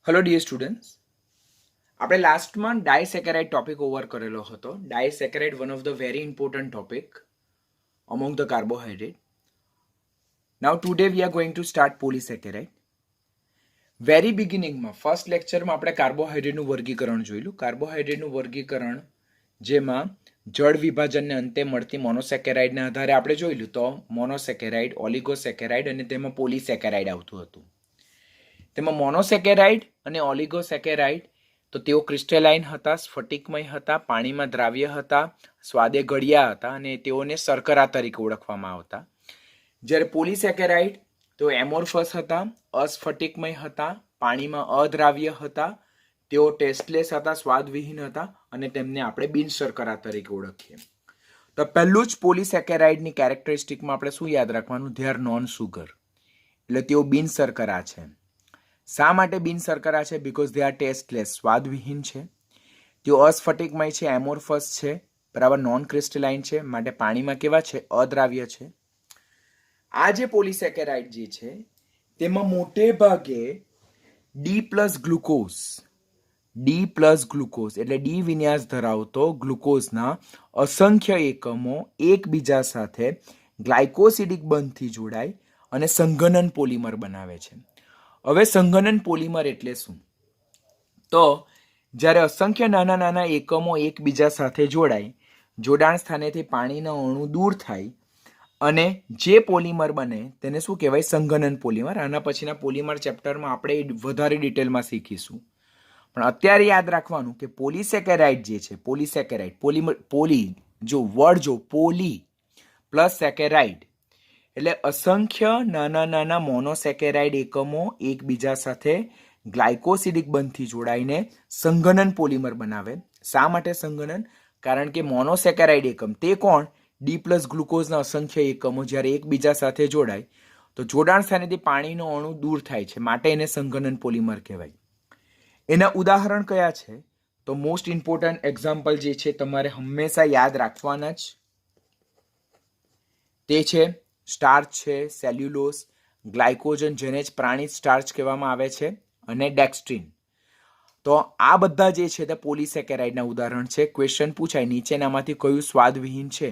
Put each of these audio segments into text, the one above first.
Hello dear students, આપણે લાસ્ટમાં ડાયસેકેરાઇડ topic over કરેલો હતો. Disaccharide one of the very important topic among the carbohydrate. Now today we are going to start polysaccharide. Very બિગિનિંગમાં first લેક્ચરમાં આપણે કાર્બોહાઈડ્રેટનું વર્ગીકરણ જોયેલું. કાર્બોહાઈડ્રેટનું વર્ગીકરણ જેમાં જળ વિભાજનને અંતે મળતી મોનોસેકેરાઇડના આધારે આપણે જોયેલું. તો મોનોસેકેરાઇડ, ઓલિગોસેકેરાઇડ અને તેમાં પોલીસેકેરાઇડ આવતું હતું. તેમાં મોનોસેકેરાઇડ અને ઓલિગોસેકેરાઇડ તો તેઓ ક્રિસ્ટેલાઇન હતા, સ્ફટિકમય હતા, પાણીમાં દ્રાવ્ય હતા, સ્વાદે ગળ્યા હતા અને તેઓને શર્કરા તરીકે ઓળખવામાં આવતા. જ્યારે પોલીસેકેરાઇડ તેઓ એમોર્ફસ હતા, અસ્ફટિકમય હતા, પાણીમાં અદ્રાવ્ય હતા, તેઓ ટેસ્ટલેસ હતા, સ્વાદવિહીન હતા અને તેમને આપણે બિનશર્કરા તરીકે ઓળખીએ. તો પહેલું જ પોલીસેકેરાઇડની કેરેક્ટરિસ્ટિકમાં આપણે શું યાદ રાખવાનું? ધે આર નોન સુગર, એટલે તેઓ બિનશર્કરા છે. શા માટે બિનશર્કરા છે? બીકોઝ દે આર ટેસ્ટલેસ, સ્વાદવિહીન છે. તેઓ અસ્ફટિકમય છે, એમોર્ફસ છે, બરાબર, નોન ક્રિસ્ટલાઇન છે, માટે પાણીમાં કેવા છે? અદ્રાવ્ય છે. આ જે પોલીસેકેરાઇડ જે છે તેમાં મોટે ભાગે ડી પ્લસ ગ્લુકોઝ એટલે ડી વિન્યાસ ધરાવતો ગ્લુકોઝના અસંખ્ય એકમો એકબીજા સાથે ગ્લાયકોસિડિક બંધથી જોડાય અને સંઘનન પોલિમર બનાવે છે. હવે સંઘનન પોલિમર એટલે શું? તો જ્યારે અસંખ્ય નાના નાના એકમો એકબીજા સાથે જોડાય, જોડાણ સ્થાનેથી પાણીના અણુ દૂર થાય અને જે પોલિમર બને તેને શું કહેવાય? સંઘનન પોલિમર. આના પછીના પોલિમર ચેપ્ટરમાં આપણે વધારે ડિટેલમાં શીખીશું. પણ અત્યારે યાદ રાખવાનું કે પોલીસેકેરાઇડ જે છે, પોલીસેકેરાઇડ, પોલી જો વર્ડ જો પોલી પ્લસ સેકેરાઇડ એટલે અસંખ્ય નાના નાના મોનોસેકેરાઇડ એકમો એકબીજા સાથે ગ્લાયકોસિડિક બંધથી જોડાઈને સંઘનન પોલિમર બનાવે. શા માટે સંઘનન? કારણ કે મોનોસેકેરાઇડ એકમ તે કોણ? ડી પ્લસ ગ્લુકોઝના અસંખ્ય એકમો જ્યારે એકબીજા સાથે જોડાય તો જોડાણ સ્થાનેથી પાણીનો અણુ દૂર થાય છે, માટે એને સંઘનન પોલિમર કહેવાય. એના ઉદાહરણ કયા છે? તો મોસ્ટ ઇમ્પોર્ટન્ટ એક્ઝામ્પલ જે છે તમારે હંમેશા યાદ રાખવાના જ તે છે સ્ટાર્ચ છે, સેલ્યુલોઝ, ગ્લાયકોજન જેને જ પ્રાણી સ્ટાર્ચ કહેવામાં આવે છે, અને ડેક્સ્ટ્રીન. તો આ બધા જે છે તે પોલીસેકેરાઇડના ઉદાહરણ છે. ક્વેશ્ચન પૂછાય, નીચેનામાંથી કયું સ્વાદવિહીન છે?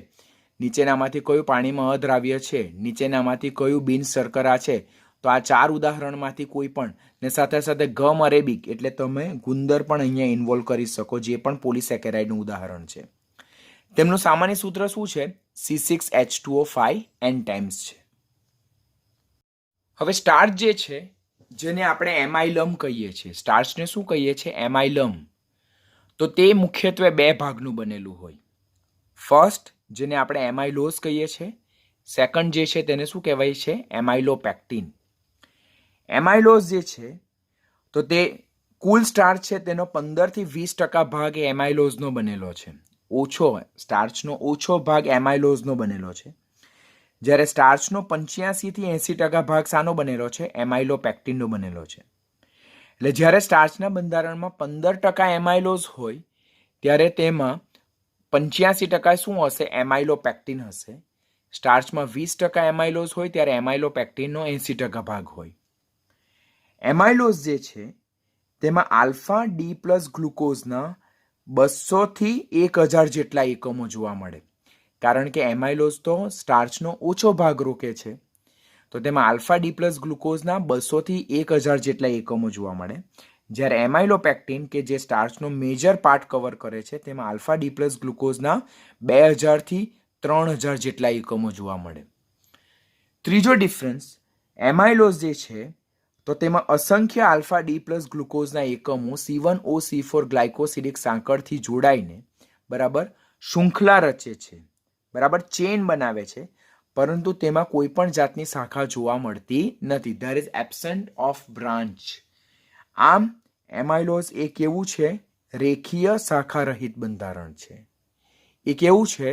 નીચેનામાંથી કયું પાણીમાં અદ્રાવ્ય છે? નીચેનામાંથી કયું બિનશર્કરા છે? તો આ ચાર ઉદાહરણમાંથી કોઈ પણ, ને સાથે સાથે ગમ અરેબિક એટલે તમે ગુંદર પણ અહીંયા ઇન્વોલ્વ કરી શકો, જે પણ પોલીસેકેરાઇડનું ઉદાહરણ છે. તેમનું સામાન્ય સૂત્ર શું છે? C6H2O5 N ટાઈમ્સ છે. હવે સ્ટાર્ચ જે છે જેને આપણે એમાઇલમ કહીએ છીએ, સ્ટાર્ચને શું કહીએ છીએ? એમાઇલમ. તો તે મુખ્યત્વે બે ભાગનું બનેલું હોય. ફર્સ્ટ જેને આપણે એમાઇલોઝ કહીએ છીએ, સેકન્ડ જે છે તેને શું કહેવાય છે? એમાઇલોપેક્ટિન. એમાઇલોઝ જે છે તો તે કુલ સ્ટાર્ચ છે તેનો 15 થી 20% ભાગ એમાઇલોઝનો બનેલો છે. ઓછો સ્ટાર્ચનો ઓછો ભાગ એમાઇલોઝનો બનેલો છે. જ્યારે સ્ટાર્ચનો 85 થી 80% ભાગ શાનો બનેલો છે? એમાઇલોપેક્ટિનનો બનેલો છે. એટલે જ્યારે સ્ટાર્ચના બંધારણમાં 15% એમાઇલોઝ હોય ત્યારે તેમાં 85% શું હશે? એમાઇલોપેક્ટિન હશે. સ્ટાર્ચમાં 20% એમાઇલોઝ હોય ત્યારે એમાઇલોપેક્ટિનનો 80% ભાગ હોય. એમાઇલોઝ જે છે તેમાં આલ્ફા ડી પ્લસ ગ્લુકોઝના 200 થી 1000 જેટલા એકમો જોવા મળે. કારણ કે એમાઇલોઝ તો સ્ટાર્ચનો ઓછો ભાગ રોકે છે, તો તેમાં આલ્ફા ડી પ્લસ ગ્લુકોઝના 200 થી 1000 જેટલા એકમો જોવા મળે. જ્યારે એમાઇલોપેક્ટિન કે જે સ્ટાર્ચનો મેજર પાર્ટ કવર કરે છે તેમાં આલ્ફા ડી પ્લસ ગ્લુકોઝના 2000 થી 3000 જેટલા એકમો જોવા મળે. ત્રીજો ડિફરન્સ, એમાઇલોઝ જે છે તો તેમાં અસંખ્ય આલ્ફા ડી પ્લસ ગ્લુકોઝના એકમો C1OC4 ગ્લાયકોસિડિક સાંકળથી જોડાઈને બરાબર શૃંખલા રચે છે, બરાબર ચેન બનાવે છે, પરંતુ તેમાં કોઈ પણ જાતની શાખા જોવા મળતી નથી. There is absent of branch. આમ એમાઇલોઝ એ કેવું છે? રેખીય શાખા રહિત બંધારણ છે. એ કેવું છે?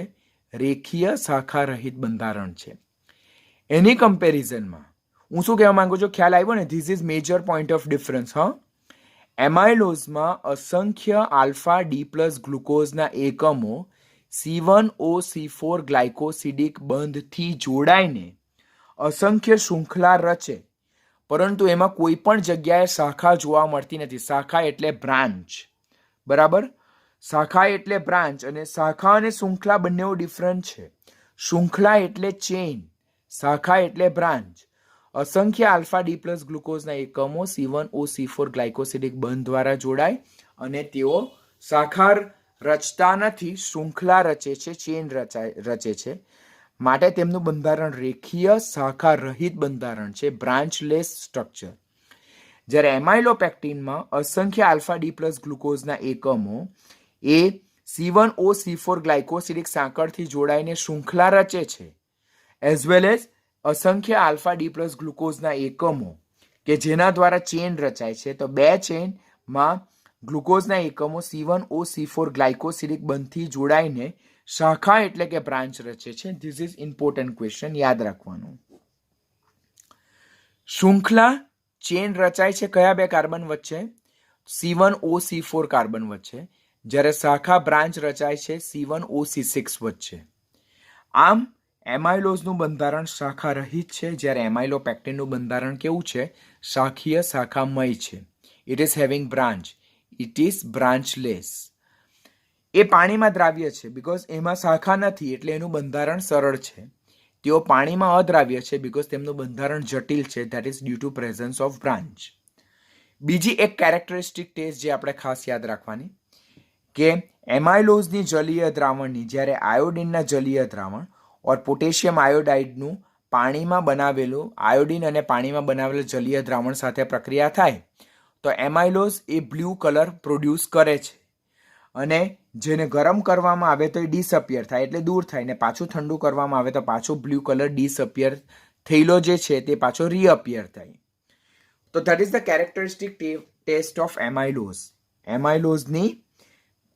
રેખીય શાખા રહિત બંધારણ છે. એની કમ્પેરિઝનમાં હું શું કહેવા માંગુ છું? ખ્યાલ આવ્યો ને? This is major point of difference. એમાઇલોઝમાં અસંખ્ય આલ્ફા ડી પ્લસ ગ્લુકોઝના એકમો C1OC4 ગ્લાયકોસિડિક બંધથી જોડાઈને અસંખ્ય શૃંખલા રચે, પરંતુ એમાં કોઈ પણ જગ્યાએ શાખા જોવા મળતી નથી. શાખા એટલે બ્રાન્ચ, બરાબર? શાખા એટલે બ્રાન્ચ, અને શાખા અને શૃંખલા બંને ડિફરન્ટ છે. શૃંખલા એટલે ચેઇન, શાખા એટલે બ્રાન્ચ. અસંખ્ય આલ્ફા ડી પ્લસ ગ્લુકોઝના એકમો C1OC4 ગ્લાયકોસિડિક બંધ દ્વારા જોડાય અને તેઓ શાખા રચતા નથી, શૃંખલા રચે છે, ચેઇન રચે છે. માટે તેમનું બંધારણ રેખીય શાખા રહિત બંધારણ છે, બ્રાન્ચલેસ સ્ટ્રક્ચર. જ્યારે એમાઇલોપેક્ટિનમાં અસંખ્ય આલ્ફા ડી પ્લસ ગ્લુકોઝના એકમો એ C1OC4 ગ્લાયકોસિડિક સાંકળથી જોડાઈને શૃંખલા રચે છે, એઝ વેલ એઝ અસંખ્ય આલ્ફા ડી પ્લસ ગ્લુકોઝના એકમો કે જેના દ્વારા ચેઇન રચાય છે. તો બે ચેઇનમાં ગ્લુકોઝના એકમો C1OC4 ગ્લાયકોસિડિક બંધથી જોડાઈને શાખા એટલે કે બ્રાન્ચ રચે છે. ધીસ ઇઝ ઇમ્પોર્ટન્ટ ક્વેશ્ચન, યાદ રાખવાનું. શૃંખલા ચેઇન રચાય છે કયા બે કાર્બન વચ્ચે? C1OC4 કાર્બન વચ્ચે. જ્યારે શાખા બ્રાન્ચ રચાય છે C1OC6 વચ્ચે. આમ એમાઇલોઝનું બંધારણ શાખા રહિત છે, જ્યારે એમાઇલોપેક્ટિનનું બંધારણ કેવું છે? શાખીય શાખામય છે. It is having branch, it is branchless. એ પાણીમાં દ્રાવ્ય છે બીકોઝ એમાં શાખા નથી, એટલે એનું બંધારણ સરળ છે. તેઓ પાણીમાં અદ્રાવ્ય છે બીકોઝ તેમનું બંધારણ જટિલ છે, that is due to presence of branch. બીજી એક કેરેક્ટરિસ્ટિક ટેસ્ટ જે આપણે ખાસ યાદ રાખવાની કે એમાઇલોઝની જલીય દ્રાવણની જ્યારે આયોડિનના જલીય દ્રાવણ ઓર પોટેશિયમ આયોડાઇડનું પાણીમાં બનાવેલું આયોડિન અને પાણીમાં બનાવેલું જલીય દ્રાવણ સાથે પ્રક્રિયા થાય તો એમાઇલોઝ એ બ્લુ કલર પ્રોડ્યુસ કરે છે, અને જેને ગરમ કરવામાં આવે તો એ ડિસઅપિયર થાય એટલે દૂર થાય, ને પાછું ઠંડુ કરવામાં આવે તો પાછો બ્લુ કલર ડિસઅપિયર થયેલો જે છે તે પાછો રીઅપિયર થાય. તો that is the characteristic test of amylose. એમાઇલોઝની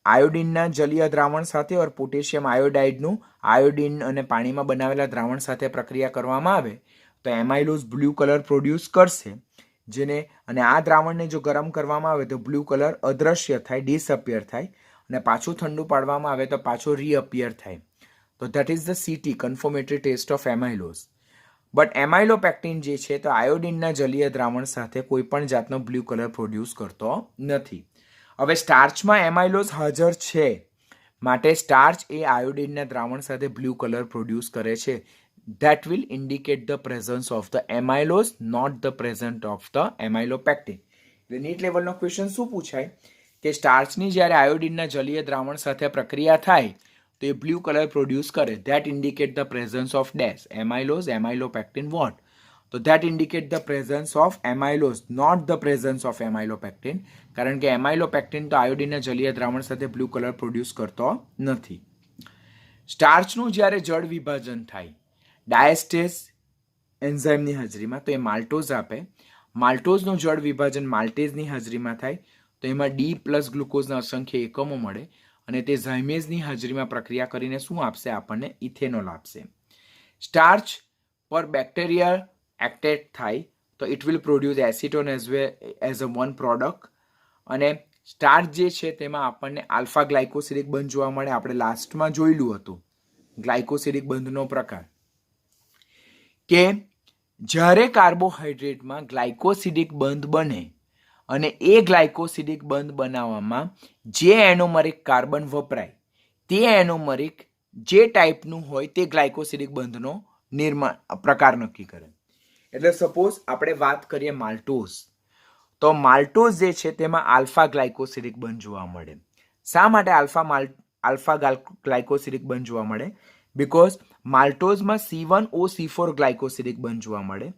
આયોડિનના જલીય દ્રાવણ સાથે ઓર પોટેશિયમ આયોડાઇડનું આયોડિન અને પાણીમાં બનાવેલા દ્રાવણ સાથે પ્રક્રિયા કરવામાં આવે તો એમાઇલોઝ બ્લુ કલર પ્રોડ્યુસ કરશે, જેને અને આ દ્રાવણને જો ગરમ કરવામાં આવે તો બ્લુ કલર અદ્રશ્ય થાય, ડિસઅપિયર થાય, અને પાછું ઠંડુ પાડવામાં આવે તો પાછો રીઅપિયર થાય. તો that is the CT, confirmatory test of amylose. But amylopectin જે છે તો આયોડિનના જલીય દ્રાવણ સાથે કોઈ પણ જાતનો બ્લુ કલર પ્રોડ્યુસ કરતો નથી. હવે સ્ટાર્ચમાં એમાઇલોઝ હાજર છે, માટે સ્ટાર્ચ એ આયોડિનના દ્રાવણ સાથે બ્લુ કલર પ્રોડ્યુસ કરે છે. That will indicate the presence of the amylose, not the presence of the amylopectin. એટલે નીટ લેવલનો ક્વેશ્ચન શું પૂછાય કે સ્ટાર્ચની જ્યારે આયોડિનના જલીય દ્રાવણ સાથે પ્રક્રિયા થાય તો એ બ્લુ કલર પ્રોડ્યુસ કરે. That indicate the presence of dash amylose, amylopectin what? તો that indicate the presence of amylose, not the presence of amylopectin, કારણ કે એમાઇલોપેક્ટિન તો આયોડિનના જલીય દ્રાવણ સાથે બ્લુ કલર પ્રોડ્યુસ કરતો નથી. સ્ટાર્ચનું જ્યારે જળ વિભાજન થાય ડાયસ્ટેઝ એન્ઝાઇમની હાજરીમાં તો એ માલ્ટોઝ આપે. માલ્ટોઝનું જળ વિભાજન માલ્ટેઝની હાજરીમાં થાય તો એમાં ડી પ્લસ ગ્લુકોઝના અસંખ્ય એકમો મળે, અને તે ઝાઇમેઝની હાજરીમાં પ્રક્રિયા કરીને શું આપશે? આપણને ઇથેનોલ આપશે. સ્ટાર્ચ પર બેક્ટેરિયા એક્ટેટ થાય તો it will produce acetone as a one product, અને સ્ટાર્ચ જે છે તેમાં આપણને આલ્ફા ગ્લાયકોસિડિક બંધ જોવા મળે. આપણે લાસ્ટમાં જોયેલું હતું ગ્લાયકોસિડિક બંધનો પ્રકાર કે જ્યારે કાર્બોહાઈડ્રેટમાં ગ્લાયકોસિડિક બંધ બને અને એ ગ્લાયકોસિડિક બંધ બનાવવામાં જે એનોમરિક કાર્બન વપરાય તે એનોમરિક જે ટાઈપનું હોય તે ગ્લાયકોસિડિક બંધનો પ્રકાર નક્કી કરે. એટલે સપોઝ આપણે વાત કરીએ માલ્ટોઝ, તો માલ્ટોઝ જે છે તેમાં આલ્ફા ગ્લાયકોસિડિક બંધ જોવા મળે. શા માટે આલ્ફા ગ્લાયકોસિડિક બંધ જોવા મળે? બીકોઝ માલ્ટોઝમાં C1OC4 ગ્લાયકોસિડિક બંધ જોવા મળે,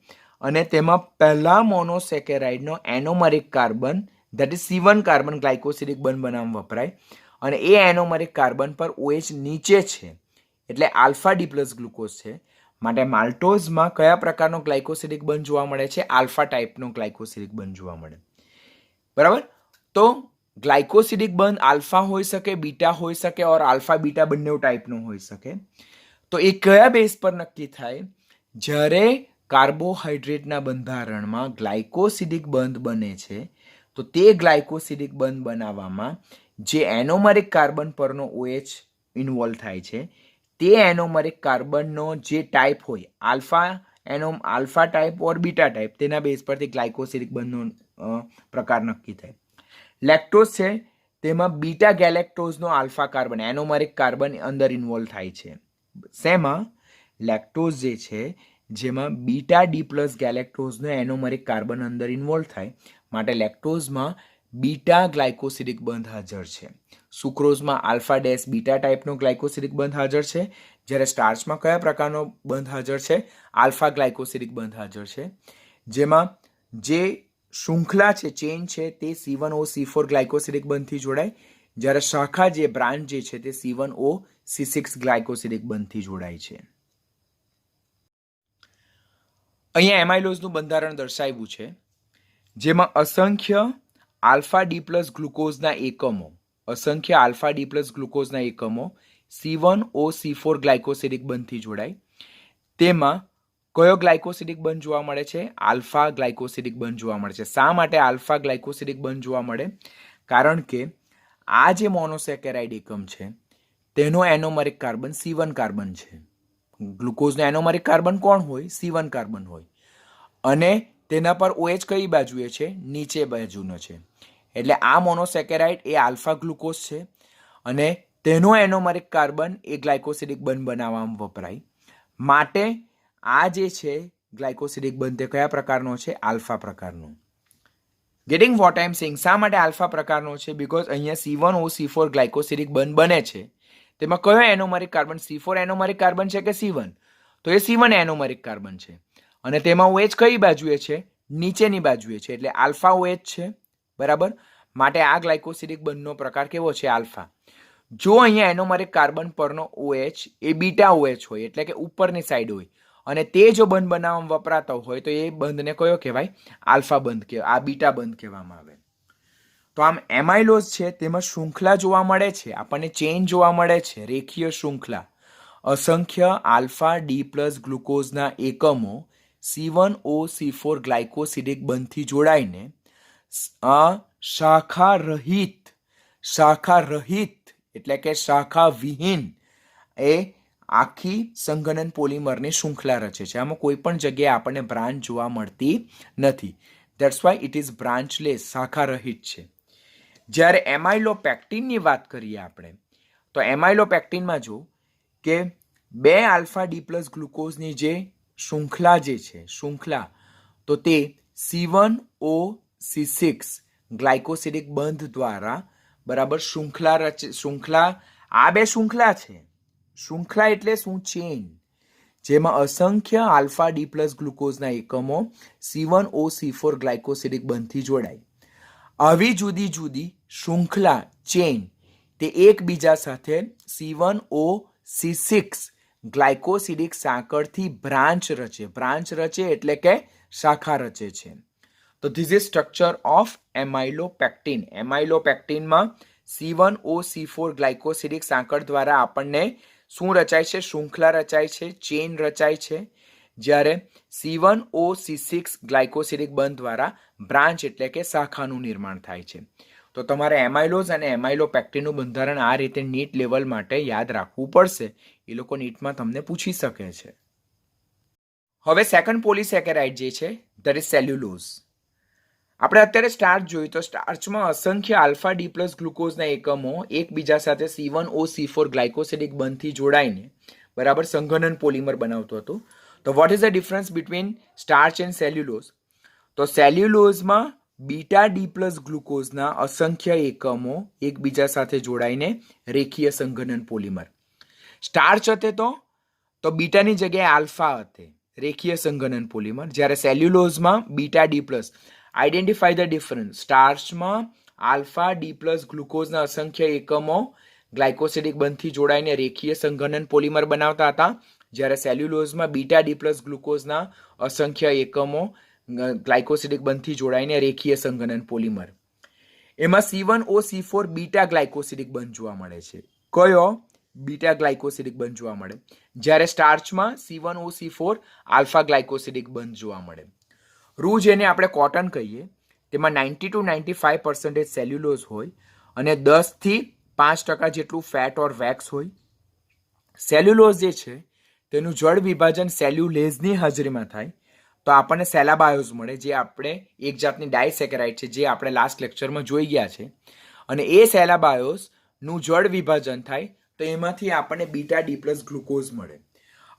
અને તેમાં પહેલા મોનોસેકેરાઇડનો anomeric carbon that is C1 carbon glycosidic બંધ બનાવવામાં વપરાય, અને એ એનોમરિક કાર્બન પર OH નીચે છે એટલે આલ્ફા ડી પ્લસ ગ્લુકોઝ છે. માટે માલ્ટોઝમાં કયા પ્રકારનો ગ્લાયકોસિડિક બંધ જોવા મળે છે? આલ્ફા ટાઈપનો ગ્લાયકોસિડિક બંધ જોવા મળે. બરાબર? તો ગ્લાયકોસિડિક બંધ આલ્ફા હોઈ શકે, બીટા હોઈ શકે, ઓર આલ્ફા બીટા બંને ટાઈપનો હોઈ શકે. તો એ કયા બેઝ પર નક્કી થાય? જ્યારે કાર્બોહાઈડ્રેટના બંધારણમાં ગ્લાયકોસિડિક બંધ બને છે તો તે ગ્લાયકોસિડિક બંધ બનાવવામાં જે એનોમરિક કાર્બન પરનો OH ઇન્વોલ્વ થાય છે તે એનોમરિક કાર્બનનો જે ટાઈપ હોય આલ્ફા એનો આલ્ફા ટાઈપ ઓર બીટા ટાઈપ, તેના બેઝ પરથી ગ્લાયકોસિલિક બંધનો પ્રકાર નક્કી થાય. લેક્ટોઝ છે તેમાં બીટા ગેલેક્ટોઝનો આલ્ફા કાર્બન એનોમરિક કાર્બન અંદર ઇન્વોલ્વ થાય છે. શેમાં? લેક્ટોઝ જે છે જેમાં બીટા ડી પ્લસ ગેલેક્ટોઝનો એનોમરિક કાર્બન અંદર ઇન્વોલ્વ થાય, માટે લેક્ટોઝમાં બીટા ગ્લાયકોસિલિક બંધ હાજર છે. સુક્રોઝમાં આલ્ફા ડેશ બીટા ટાઈપનો ગ્લાયકોસિલિક બંધ હાજર છે, જ્યારે સ્ટાર્ચમાં કયા પ્રકારનો બંધ હાજર છે? આલ્ફા ગ્લાયકોસિલિક બંધ હાજર છે, જેમાં જે શૃંખલા છે, ચેન છે, તે C1OC4 ગ્લાયકોસિલિક બંધથી જોડાય, જ્યારે શાખા જે બ્રાન્ચ જે છે તે C1OC6 ગ્લાયકોસિલિક બંધથી જોડાય છે. અહીંયા એમાઇલોઝનું બંધારણ દર્શાવ્યું છે, જેમાં અસંખ્ય આલ્ફા ડી પ્લસ ગ્લુકોઝના એકમો C1OC4 ગ્લાયકોસિલિક બંધથી જોડાય. તેમાં કયો ગ્લાયકોસિલિક બંધ જોવા મળે છે? આલ્ફા ગ્લાયકોસિલિક બંધ જોવા મળે છે. શા માટે આલ્ફા ગ્લાયકોસિલિક બંધ જોવા મળે? કારણ કે આ જે મોનોસેકેરાઇડ એકમ છે તેનો એનોમરિક કાર્બન C1 કાર્બન છે. ગ્લુકોઝનો એનોમરિક કાર્બન કોણ હોય? C1 કાર્બન હોય, અને તેના પર OH કઈ બાજુએ છે? નીચે બાજુનો છે. એટલે આ મોનોસેકેરાઇડ એ આલ્ફા ગ્લુકોઝ છે, અને તેનો એનોમરિક કાર્બન એ ગ્લાયકોસિલિક બંધ બનાવવામાં વપરાય. માટે આ જે છે ગ્લાયકોસિલિક બંધ તે કયા પ્રકારનો છે? આલ્ફા પ્રકારનો. Getting what I am saying? શા માટે આલ્ફા પ્રકારનો છે? બીકોઝ અહીંયા C1OC4 ગ્લાયકોસિલિક બંધ બને છે, તેમાં કયો એનોમરિક કાર્બન? C4 એનોમરિક કાર્બન છે કે C1? તો એ C1 એનોમરિક કાર્બન છે, અને તેમાં OH કઈ બાજુએ છે? નીચેની બાજુએ છે, એટલે આલ્ફા OH છે. બરાબર. માટે આ ગ્લાયકોસિલિક બંધનો પ્રકાર કેવો છે? આલ્ફા. જો અહીંયા એનોમરિક કાર્બન પરનો OH એ બીટા OH હોય, એટલે કે ઉપરની સાઈડ હોય, અને તે જો બંધ બનાવવામાં વપરાતો હોય તો એ બંધને કયો કહેવાય? આલ્ફા બંધ કહેવાય. આ બીટા બંધ કહેવામાં આવે. તો આમ એમાઇલોઝ છે તેમાં શૃંખલા જોવા મળે છે, આપણને ચેઇન જોવા મળે છે, રેખીય શૃંખલા. અસંખ્ય આલ્ફા ડી પ્લસ ગ્લુકોઝના એકમો C1OC4 ગ્લાયકોસિલિક બંધથી જોડાઈને શાખા રહિત એટલે કે શાખા વિહીન એ આખી સંઘનન પોલિમરની શૃંખલા રચે છે. આમાં કોઈ પણ જગ્યાએ આપણને બ્રાન્ચ જોવા મળતી નથી. ધેટ્સ વાય ઇટ ઇઝ બ્રાન્ચલેસ, શાખા રહિત છે. જ્યારે એમાઇલોપેક્ટિનની વાત કરીએ આપણે, તો એમાઇલોપેક્ટિનમાં જો કે 2 આલ્ફા ડી પ્લસ ગ્લુકોઝની જે શૃંખલા તો તે C1OC6 ગ્લાયકોસિલિક બંધ દ્વારા બરાબર શૃંખલા આ બે શૃંખલા છે. શૃંખલા એટલે શું? ચેન, જેમાં અસંખ્ય આલ્ફા ડી પ્લસ ગ્લુકોઝના એકમો C1OC4 ગ્લાયકોસિલિક બંધથી જોડાય. આવી જુદી જુદી શૃંખલા ચેન તે એકબીજા સાથે C1OC6 ગ્લાયકોસિલિક સાંકળથી બ્રાન્ચ રચે એટલે કે શાખા રચે છે. તો this is structure of amylopectin. એમાઇલોપેક્ટિનમાં C1OC4 ગ્લાયકોસિલિક સાંકળ દ્વારા આપણને શું રચાય છે? શૃંખલા રચાય છે, ચેન રચાય છે, જ્યારે C1OC6 ગ્લાયકોસિલિક બંધ દ્વારા બ્રાન્ચ એટલે કે શાખાનું નિર્માણ થાય છે. તો તમારે એમાઇલોઝ અને એમાઇલોપેક્ટિનનું બંધારણ આ રીતે નીટ લેવલ માટે યાદ રાખવું પડશે. એ લોકો નીટમાં તમને પૂછી શકે છે. હવે સેકન્ડ પોલિસેકેરાઇડ જે છે ધેટ ઇઝ સેલ્યુલોઝ. આપણે અત્યારે સ્ટાર્ચ જોયું તો સ્ટાર્ચમાં અસંખ્ય આલ્ફા ડી પ્લસ ગ્લુકોઝના એકમો એકબીજા સાથે C1OC4 ગ્લાયકોસિલિક બંધથી જોડાઈને બરાબર સંઘનન પોલિમર બનાવતું હતું. તો what is the difference between starch and cellulose? તો સેલ્યુલોઝમાં બીટા ડી પ્લસ ગ્લુકોઝના અસંખ્ય એકમો એકબીજા સાથે જોડાઈને રેખીય સંઘનન પોલિમર. સ્ટાર્ચ હતે તો બીટાની જગ્યાએ આલ્ફા હતે, રેખીય સંઘનન પોલિમર, જ્યારે સેલ્યુલોઝમાં beta D plus. Identify the difference. સ્ટાર્ચમાં આલ્ફા ડી પ્લસ ગ્લુકોઝના અસંખ્ય એકમો ગ્લાયકોસિલિક બંધથી જોડાઈને રેખીય સંઘનન પોલિમર બનાવતા હતા, જ્યારે સેલ્યુલોઝમાં બીટા ડી પ્લસ ગ્લુકોઝના અસંખ્ય એકમો ગ્લાયકોસિલિક બંધથી જોડાઈને રેખીય સંઘનન પોલિમર. એમાં C1OC4 બીટા ગ્લાયકોસિલિક બંધ જોવા મળે છે. કયો? બીટા ગ્લાયકોસિલિક બંધ જોવા મળે, જ્યારે સ્ટાર્ચમાં C1OC4 આલ્ફા ગ્લાયકોસિલિક બંધ જોવા મળે. રૂ જેને આપણે કોટન કહીએ તેમાં 90 to 95% સેલ્યુલોઝ હોય અને 10 થી 5% જેટલું ફેટ ઓર વેક્સ હોય. સેલ્યુલોઝ જે છે તેનું જળ વિભાજન સેલ્યુલેઝની હાજરીમાં થાય તો આપણને સેલાબાયોઝ મળે, જે આપણે એક જાતની ડાયસેકેરાઇડ છે, જે આપણે લાસ્ટ લેક્ચરમાં જોઈ ગયા છે. અને એ સેલાબાયોઝનું જળ વિભાજન થાય તો એમાંથી આપણને બીટા ડી પ્લસ ગ્લુકોઝ મળે.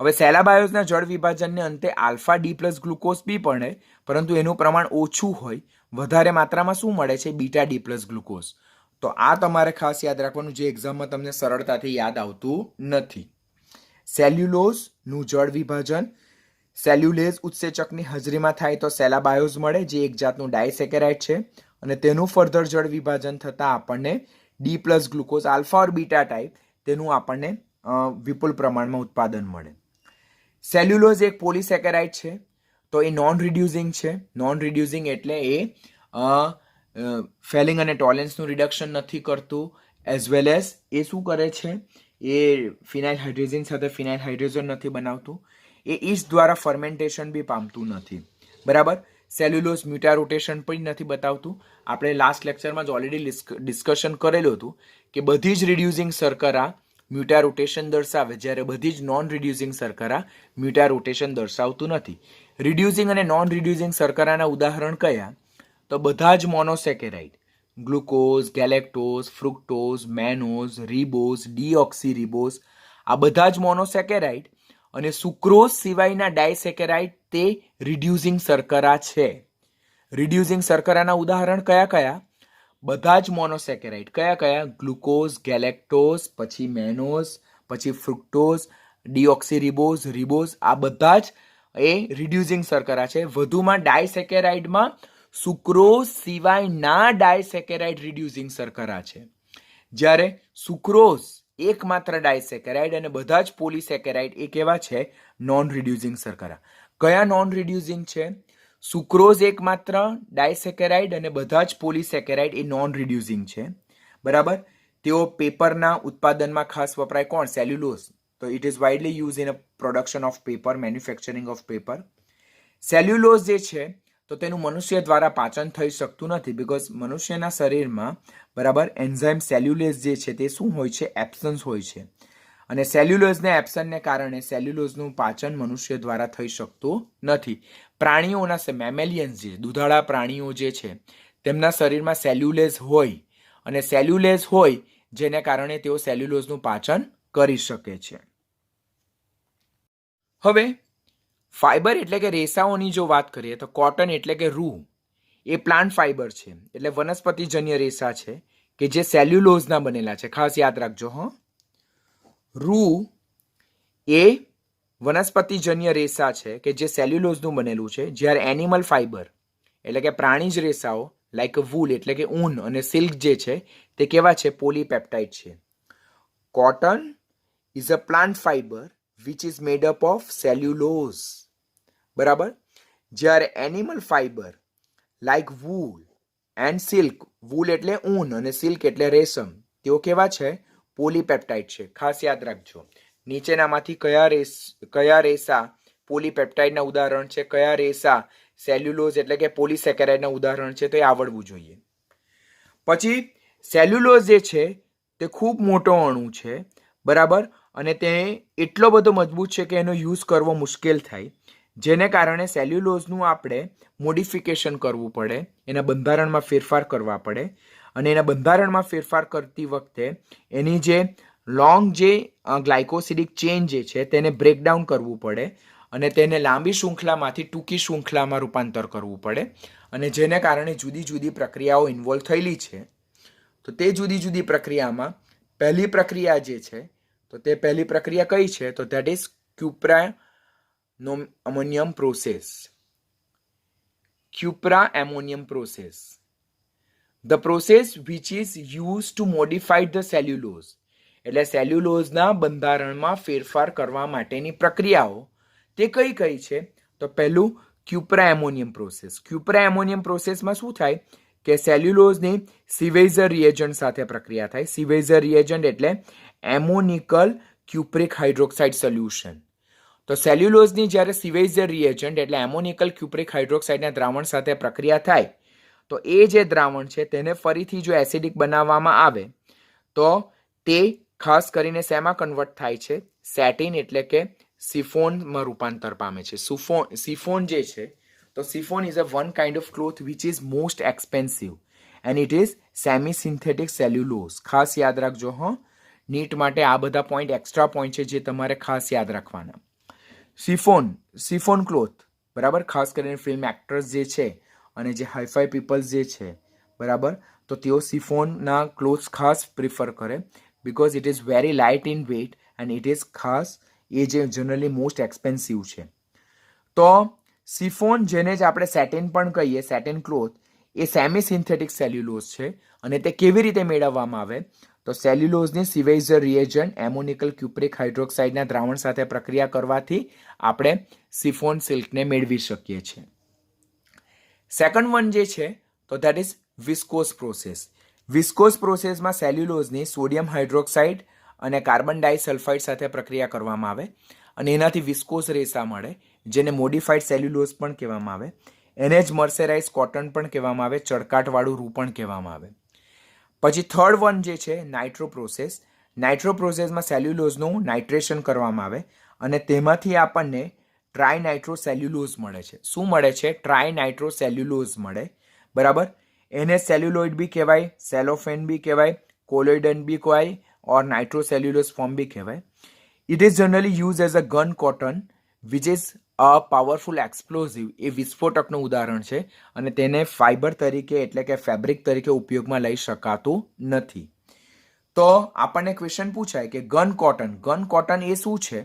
હવે સેલાબાયોઝના જળ વિભાજનને અંતે આલ્ફા ડી પ્લસ ગ્લુકોઝ બી પડે, પરંતુ એનું પ્રમાણ ઓછું હોય. વધારે માત્રામાં શું મળે છે? Beta D plus glucose. તો આ તમારે ખાસ યાદ રાખવાનું, જે એક્ઝામમાં તમને સરળતાથી યાદ આવતું નથી. સેલ્યુલોઝનું જળ વિભાજન સેલ્યુલેઝ ઉત્સેચકની હાજરીમાં થાય તો સેલાબાયોઝ મળે, જે એક જાતનું ડાયસેકેરાઇડ છે. અને તેનું ફર્ધર જળ વિભાજન થતાં આપણને ડી પ્લસ ગ્લુકોઝ આલ્ફા ઓર બીટા ટાઈપ તેનું આપણને વિપુલ પ્રમાણમાં ઉત્પાદન મળે. સેલ્યુલોઝ એક પોલીસેકેરાઇડ છે, તો એ નોન રિડ્યુસિંગ છે. નોન રિડ્યુસિંગ એટલે એ ફેલિંગ અને ટોલેન્સનું રિડક્શન નથી કરતું, એઝ વેલ એઝ એ શું કરે છે? એ ફિનાઇલ હાઇડ્રોજન સાથે ફિનાઇલ હાઇડ્રોજન નથી બનાવતું. એ ઈસ્ટ દ્વારા ફર્મેન્ટેશન બી પામતું નથી. બરાબર. સેલ્યુલોઝ મ્યુટારોટેશન પણ નથી બતાવતું. આપણે લાસ્ટ લેક્ચરમાં જ ઓલરેડી ડિસ્કશન કરેલું હતું કે બધી જ રિડ્યુસિંગ શર્કરા મ્યુટારોટેશન દર્શાવે, જ્યારે બધી જ નોન રિડ્યુસિંગ શર્કરા મ્યુટારોટેશન દર્શાવતું નથી. રિડ્યુસિંગ અને નોન રિડ્યુસિંગ શર્કરાના ઉદાહરણ કયા? તો બધા જ monosaccharide, glucose, galactose, fructose, મેનોઝ, ribose, ડીઓક્સીરિબોઝ, આ બધા જ મોનોસેકેરાઇડ. અને સુક્રોઝ સિવાયના ડાયસેકેરાઇડ તે રિડ્યુસિંગ શર્કરા છે. રિડ્યુસિંગ શર્કરાના ઉદાહરણ કયા કયા? બધા જ મોનોસેકેરાઇડ. કયા કયા? ગ્લુકોઝ, ગેલેક્ટોઝ, પછી મેનોઝ, પછી ફ્રુક્ટોઝ, ડીઓક્સીરિબોઝ, રિબોઝ, આ બધા જ એ રિડ્યુસિંગ શર્કરા છે. વધુમાં ડાયસેકેરાઇડમાં સુક્રોઝ સિવાયના ડાયસેકેરાઇડ રિડ્યુસિંગ શર્કરા છે. જ્યારે સુક્રોઝ એકમાત્ર ડાયસેકેરાઇડ અને બધા જ પોલીસેકેરાઇડ એ કેવા છે? નોન રિડ્યુસિંગ શર્કરા. કયા નોન રિડ્યુસિંગ છે? સુક્રોઝ એકમાત્ર ડાયસેકેરાઇડ અને બધા જ પોલીસેકેરાઇડ એ નોન રિડ્યુસિંગ છે. બરાબર. તેઓ પેપરના ઉત્પાદનમાં ખાસ વપરાય. કોણ? સેલ્યુલોઝ. તો it is widely use in a production of paper, manufacturing of paper. Cellulose જે છે તો તેનું મનુષ્ય દ્વારા પાચન થઈ શકતું નથી, બીકોઝ મનુષ્યના શરીરમાં બરાબર એન્ઝાઇમ સેલ્યુલેઝ જે છે તે શું હોય છે? એબ્સન્સ હોય છે. અને સેલ્યુલોઝના એબ્સન્સને કારણે સેલ્યુલોઝનું પાચન મનુષ્ય દ્વારા થઈ શકતું નથી. પ્રાણીઓના મેમેલિયન્સ જે દુધાળા પ્રાણીઓ જે છે તેમના શરીરમાં સેલ્યુલેઝ હોય, અને સેલ્યુલેઝ હોય જેને કારણે તેઓ સેલ્યુલોઝનું પાચન કરી શકે છે. હવે ફાઈબર એટલે કે રેસાઓની જો વાત કરીએ તો કોટન એટલે કે રૂ એ પ્લાન્ટ ફાઈબર છે, એટલે વનસ્પતિજન્ય રેસા છે કે જે સેલ્યુલોઝના બનેલા છે. ખાસ યાદ રાખજો. રૂ એ વનસ્પતિજન્ય રેસા છે કે જે સેલ્યુલોઝનું બનેલું છે, જ્યારે એનિમલ ફાઈબર એટલે કે પ્રાણીજ રેસાઓ લાઈક વૂલ એટલે કે ઊન અને સિલ્ક જે છે તે કેવા છે? પોલીપેપ્ટાઇડ છે. Cotton is a plant fibre which is made up of cellulose. બરાબર. જ્યારે animal fibre like wool and silk, wool એટલે ઊન અને સિલ્ક એટલે રેશમ, તેઓ કેવા છે? પોલીપેપ્ટાઇડ છે. ખાસ યાદ રાખજો. નીચેનામાંથી કયા રેસા પોલીપેપ્ટાઇડના ઉદાહરણ છે? કયા રેસા સેલ્યુલોઝ એટલે કે પોલીસેકેરાઇડના ઉદાહરણ છે? તો એ આવડવું જોઈએ. પછી સેલ્યુલોઝ જે છે તે ખૂબ મોટો અણુ છે. બરાબર. અને તે એટલો બધો મજબૂત છે કે એનો યુઝ કરવો મુશ્કેલ થાય, જેને કારણે સેલ્યુલોઝનું આપણે મોડિફિકેશન કરવું પડે, એના બંધારણમાં ફેરફાર કરવા પડે. અને એના બંધારણમાં ફેરફાર કરતી વખતે એની જે લોંગ જે ગ્લાયકોસિડિક ચેન જે છે તેને બ્રેકડાઉન કરવું પડે અને તેને લાંબી શૃંખલામાંથી ટૂંકી શૃંખલામાં રૂપાંતર કરવું પડે. અને જેને કારણે જુદી જુદી પ્રક્રિયાઓ ઇન્વોલ્વ થયેલી છે. તો તે જુદી જુદી પ્રક્રિયામાં પહેલી પ્રક્રિયા જે છે તો તે પહેલી પ્રક્રિયા કઈ છે? તો that is cupra ammonium process. Cupra ammonium process, the process which is use to modified the cellulose. એટલે સેલ્યુલોઝના બંધારણમાં ફેરફાર કરવા માટેની પ્રક્રિયાઓ તે કઈ કઈ છે? તો પહેલું ક્યુપ્રા એમોનિયમ પ્રોસેસ. ક્યુપ્રા એમોનિયમ પ્રોસેસમાં શું થાય કે સેલ્યુલોઝની સિવેઝર રિએજન્ટ સાથે પ્રક્રિયા થાય. સિવેઝર રિએજન્ટ એટલે એમોનિકલ ક્યુપ્રિક હાઇડ્રોક્સાઇડ સોલ્યુશન. તો સેલ્યુલોઝની જ્યારે સિવેઝર રિએજન્ટ એટલે એમોનિકલ ક્યુપ્રિક હાઇડ્રોક્સાઇડના દ્રાવણ સાથે પ્રક્રિયા થાય તો એ જે દ્રાવણ છે તેને ફરીથી જો એસિડિક બનાવવામાં આવે તો તે ખાસ કરીને શેમાં કન્વર્ટ થાય છે? સેટિન એટલે કે સિફોનમાં રૂપાંતર પામે છે. સિફોન જે છે તો chiffon is a one kind of cloth which is most expensive and it is semi synthetic cellulose. ખાસ યાદ રાખજો હો, નીટ માટે આ બધા પોઈન્ટ એક્સ્ટ્રા પોઈન્ટ છે જે તમારે ખાસ યાદ રાખવાના. સિફોન ક્લોથ, બરાબર, ખાસ કરીને ફિલ્મ એક્ટર્સ જે છે અને જે હાઈફાઈ પીપલ્સ જે છે, બરાબર, તો તેઓ સિફોનના ક્લોથ્સ ખાસ પ્રિફર કરે because it is very light in weight and it is ખાસ એ જે જનરલી મોસ્ટ એક્સપેન્સિવ છે. તો સિફોન, જેને જ આપણે સેટિન પણ કહીએ, સેટિન ક્લોથ, એ સેમી સિન્થેટિક સેલ્યુલોઝ છે અને તે કેવી રીતે મેળવવામાં આવે તો સેલ્યુલોઝની સિવેઝર રિએજન્ટ એમોનિકલ ક્યુપ્રિક હાઇડ્રોક્સાઇડના દ્રાવણ સાથે પ્રક્રિયા કરવાથી આપણે સિફોન સિલ્કને મેળવી શકીએ છીએ. સેકન્ડ વન જે છે તો that is viscous process. Viscous પ્રોસેસમાં સેલ્યુલોઝની સોડિયમ હાઇડ્રોક્સાઇડ અને કાર્બન ડાયસલ્ફાઇડ સાથે પ્રક્રિયા કરવામાં આવે અને એનાથી વિસ્કોસ રેસા મળે, જેને મોડિફાઈડ સેલ્યુલોઝ પણ કહેવામાં આવે. એને જ મર્સેરાઇઝ કોટન પણ કહેવામાં આવે, ચળકાટવાળું રૂ પણ કહેવામાં આવે. પછી થર્ડ વન જે છે નાઇટ્રો પ્રોસેસ. નાઇટ્રો પ્રોસેસમાં સેલ્યુલોઝનું નાઇટ્રેશન કરવામાં આવે અને તેમાંથી આપણને ટ્રાયનાઇટ્રો સેલ્યુલોઝ મળે છે. શું મળે છે? ટ્રાયનાઇટ્રો સેલ્યુલોઝ મળે, બરાબર. એને સેલ્યુલોઇડ બી કહેવાય, સેલોફેન બી કહેવાય, કોલોઇડન બી કહેવાય ઓર નાઇટ્રો સેલ્યુલોઝ ફોર્મ બી કહેવાય. It is generally use as a gun cotton which is a powerful explosive. એ વિસ્ફોટકનું ઉદાહરણ છે અને તેને ફાઇબર તરીકે એટલે કે ફેબ્રિક તરીકે ઉપયોગમાં લઈ શકાતું નથી. તો આપણને ક્વેશ્ચન પૂછાય કે ગન કોટન એ શું છે?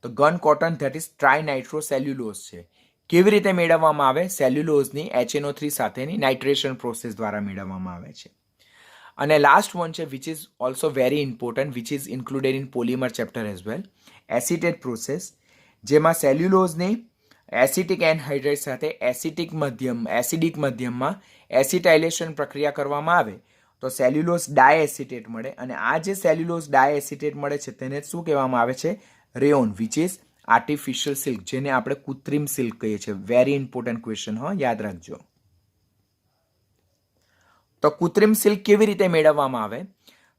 તો gun cotton that is trinitro cellulose છે. કેવી રીતે મેળવવામાં આવે? સેલ્યુલોઝની HNO3 સાથેની નાઇટ્રેશન પ્રોસેસ દ્વારા મેળવવામાં આવે છે. અને લાસ્ટ વન છે which is also very important which is included in polymer chapter as well, acetate process, જેમાં સેલ્યુલોઝની એસિટિક એનહાઇડ્રેટ સાથે એસિડિક મધ્યમમાં એસિટાઇલેશન પ્રક્રિયા કરવામાં આવે તો સેલ્યુલોઝ ડાયએસિટેટ મળે અને આ જે સેલ્યુલોઝ ડાયએસિટેટ મળે છે તેને શું કહેવામાં આવે છે? Rayon, which is artificial silk, જેને આપણે કૃત્રિમ સિલ્ક કહીએ છીએ. વેરી ઇમ્પોર્ટન્ટ ક્વેશ્ચન, હો, યાદ રાખજો. તો કૃત્રિમ સિલ્ક કેવી રીતે મેળવવામાં આવે?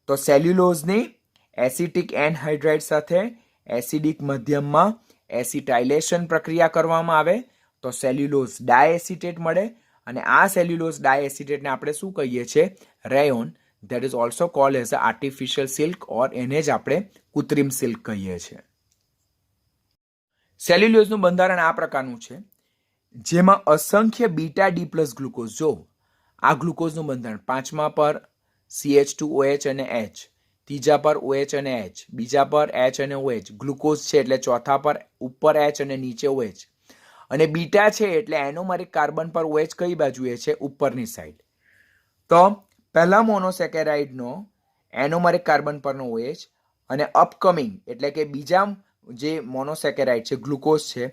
તો સેલ્યુલોઝની એસિટિક એનહાઇડ્રાઇડ સાથે એસિડિક મધ્યમમાં એસિટાઇલેશન પ્રક્રિયા કરવામાં આવે તો સેલ્યુલોઝ ડાયએસિટેટ મળે અને આ સેલ્યુલોઝ ડાયએસિટેટને આપણે શું કહીએ છીએ? Rayon. That is also called as a artificial silk or એને જ આપણે કૃત્રિમ સિલ્ક કહીએ છીએ. સેલ્યુલોઝનું બંધારણ આ પ્રકારનું છે જેમાં અસંખ્ય બીટા ડી પ્લસ ગ્લુકોઝ, જો આ ગ્લુકોઝનું બંધારણ 5મા પર CH2OH અને H, ત્રીજા પર OH અને H, બીજા પર H અને OH, ગ્લુકોઝ છે એટલે ચોથા પર ઉપર H અને નીચે OH, અને બીટા છે એટલે એનોમરિક કાર્બન પર OH કઈ બાજુએ છે? ઉપરની સાઈડ. તો પહેલા મોનોસેકેરાઇડનો એનોમરિક કાર્બન પરનો OH અને અપકમિંગ એટલે કે બીજા જે મોનોસેકેરાઇડ છે ગ્લુકોઝ છે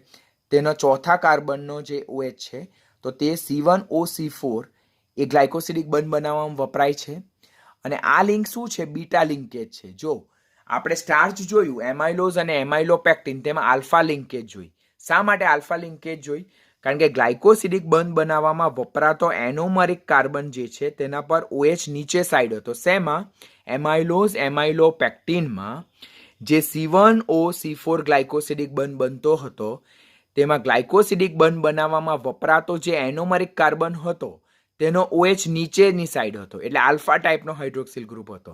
તેનો ચોથા કાર્બનનો જે OH છે તો તે C1OC4 એ ગ્લાયકોસિડિક બંધ બનાવવામાં વપરાય છે અને આ લિંક શું છે? બીટા લિંકેજ છે. જો આપણે સ્ટાર્ચ જોયું એમાઇલોઝ અને એમાઇલોપેક્ટિન, તેમાં આલ્ફા લિંકેજ જોઈ. શા માટે આલ્ફા લિંકેજ જોઈ? કારણ કે ગ્લાયકોસિડિક બંધ બનાવવામાં વપરાતો એનોમરિક કાર્બન જે છે તેના પર OH નીચે સાઈડ હતો. શેમાં? એમાઇલોઝ એમાઇલોપેક્ટિનમાં જે C1OC4 ગ્લાયકોસિડિક બંધ બનતો હતો તેમાં ગ્લાયકોસિડિક બંધ બનાવવામાં વપરાતો જે એનોમરિક કાર્બન હતો તેનો OH નીચેની સાઈડ હતો એટલે આલ્ફા ટાઈપનો હાઇડ્રોક્સિલ ગ્રુપ હતો.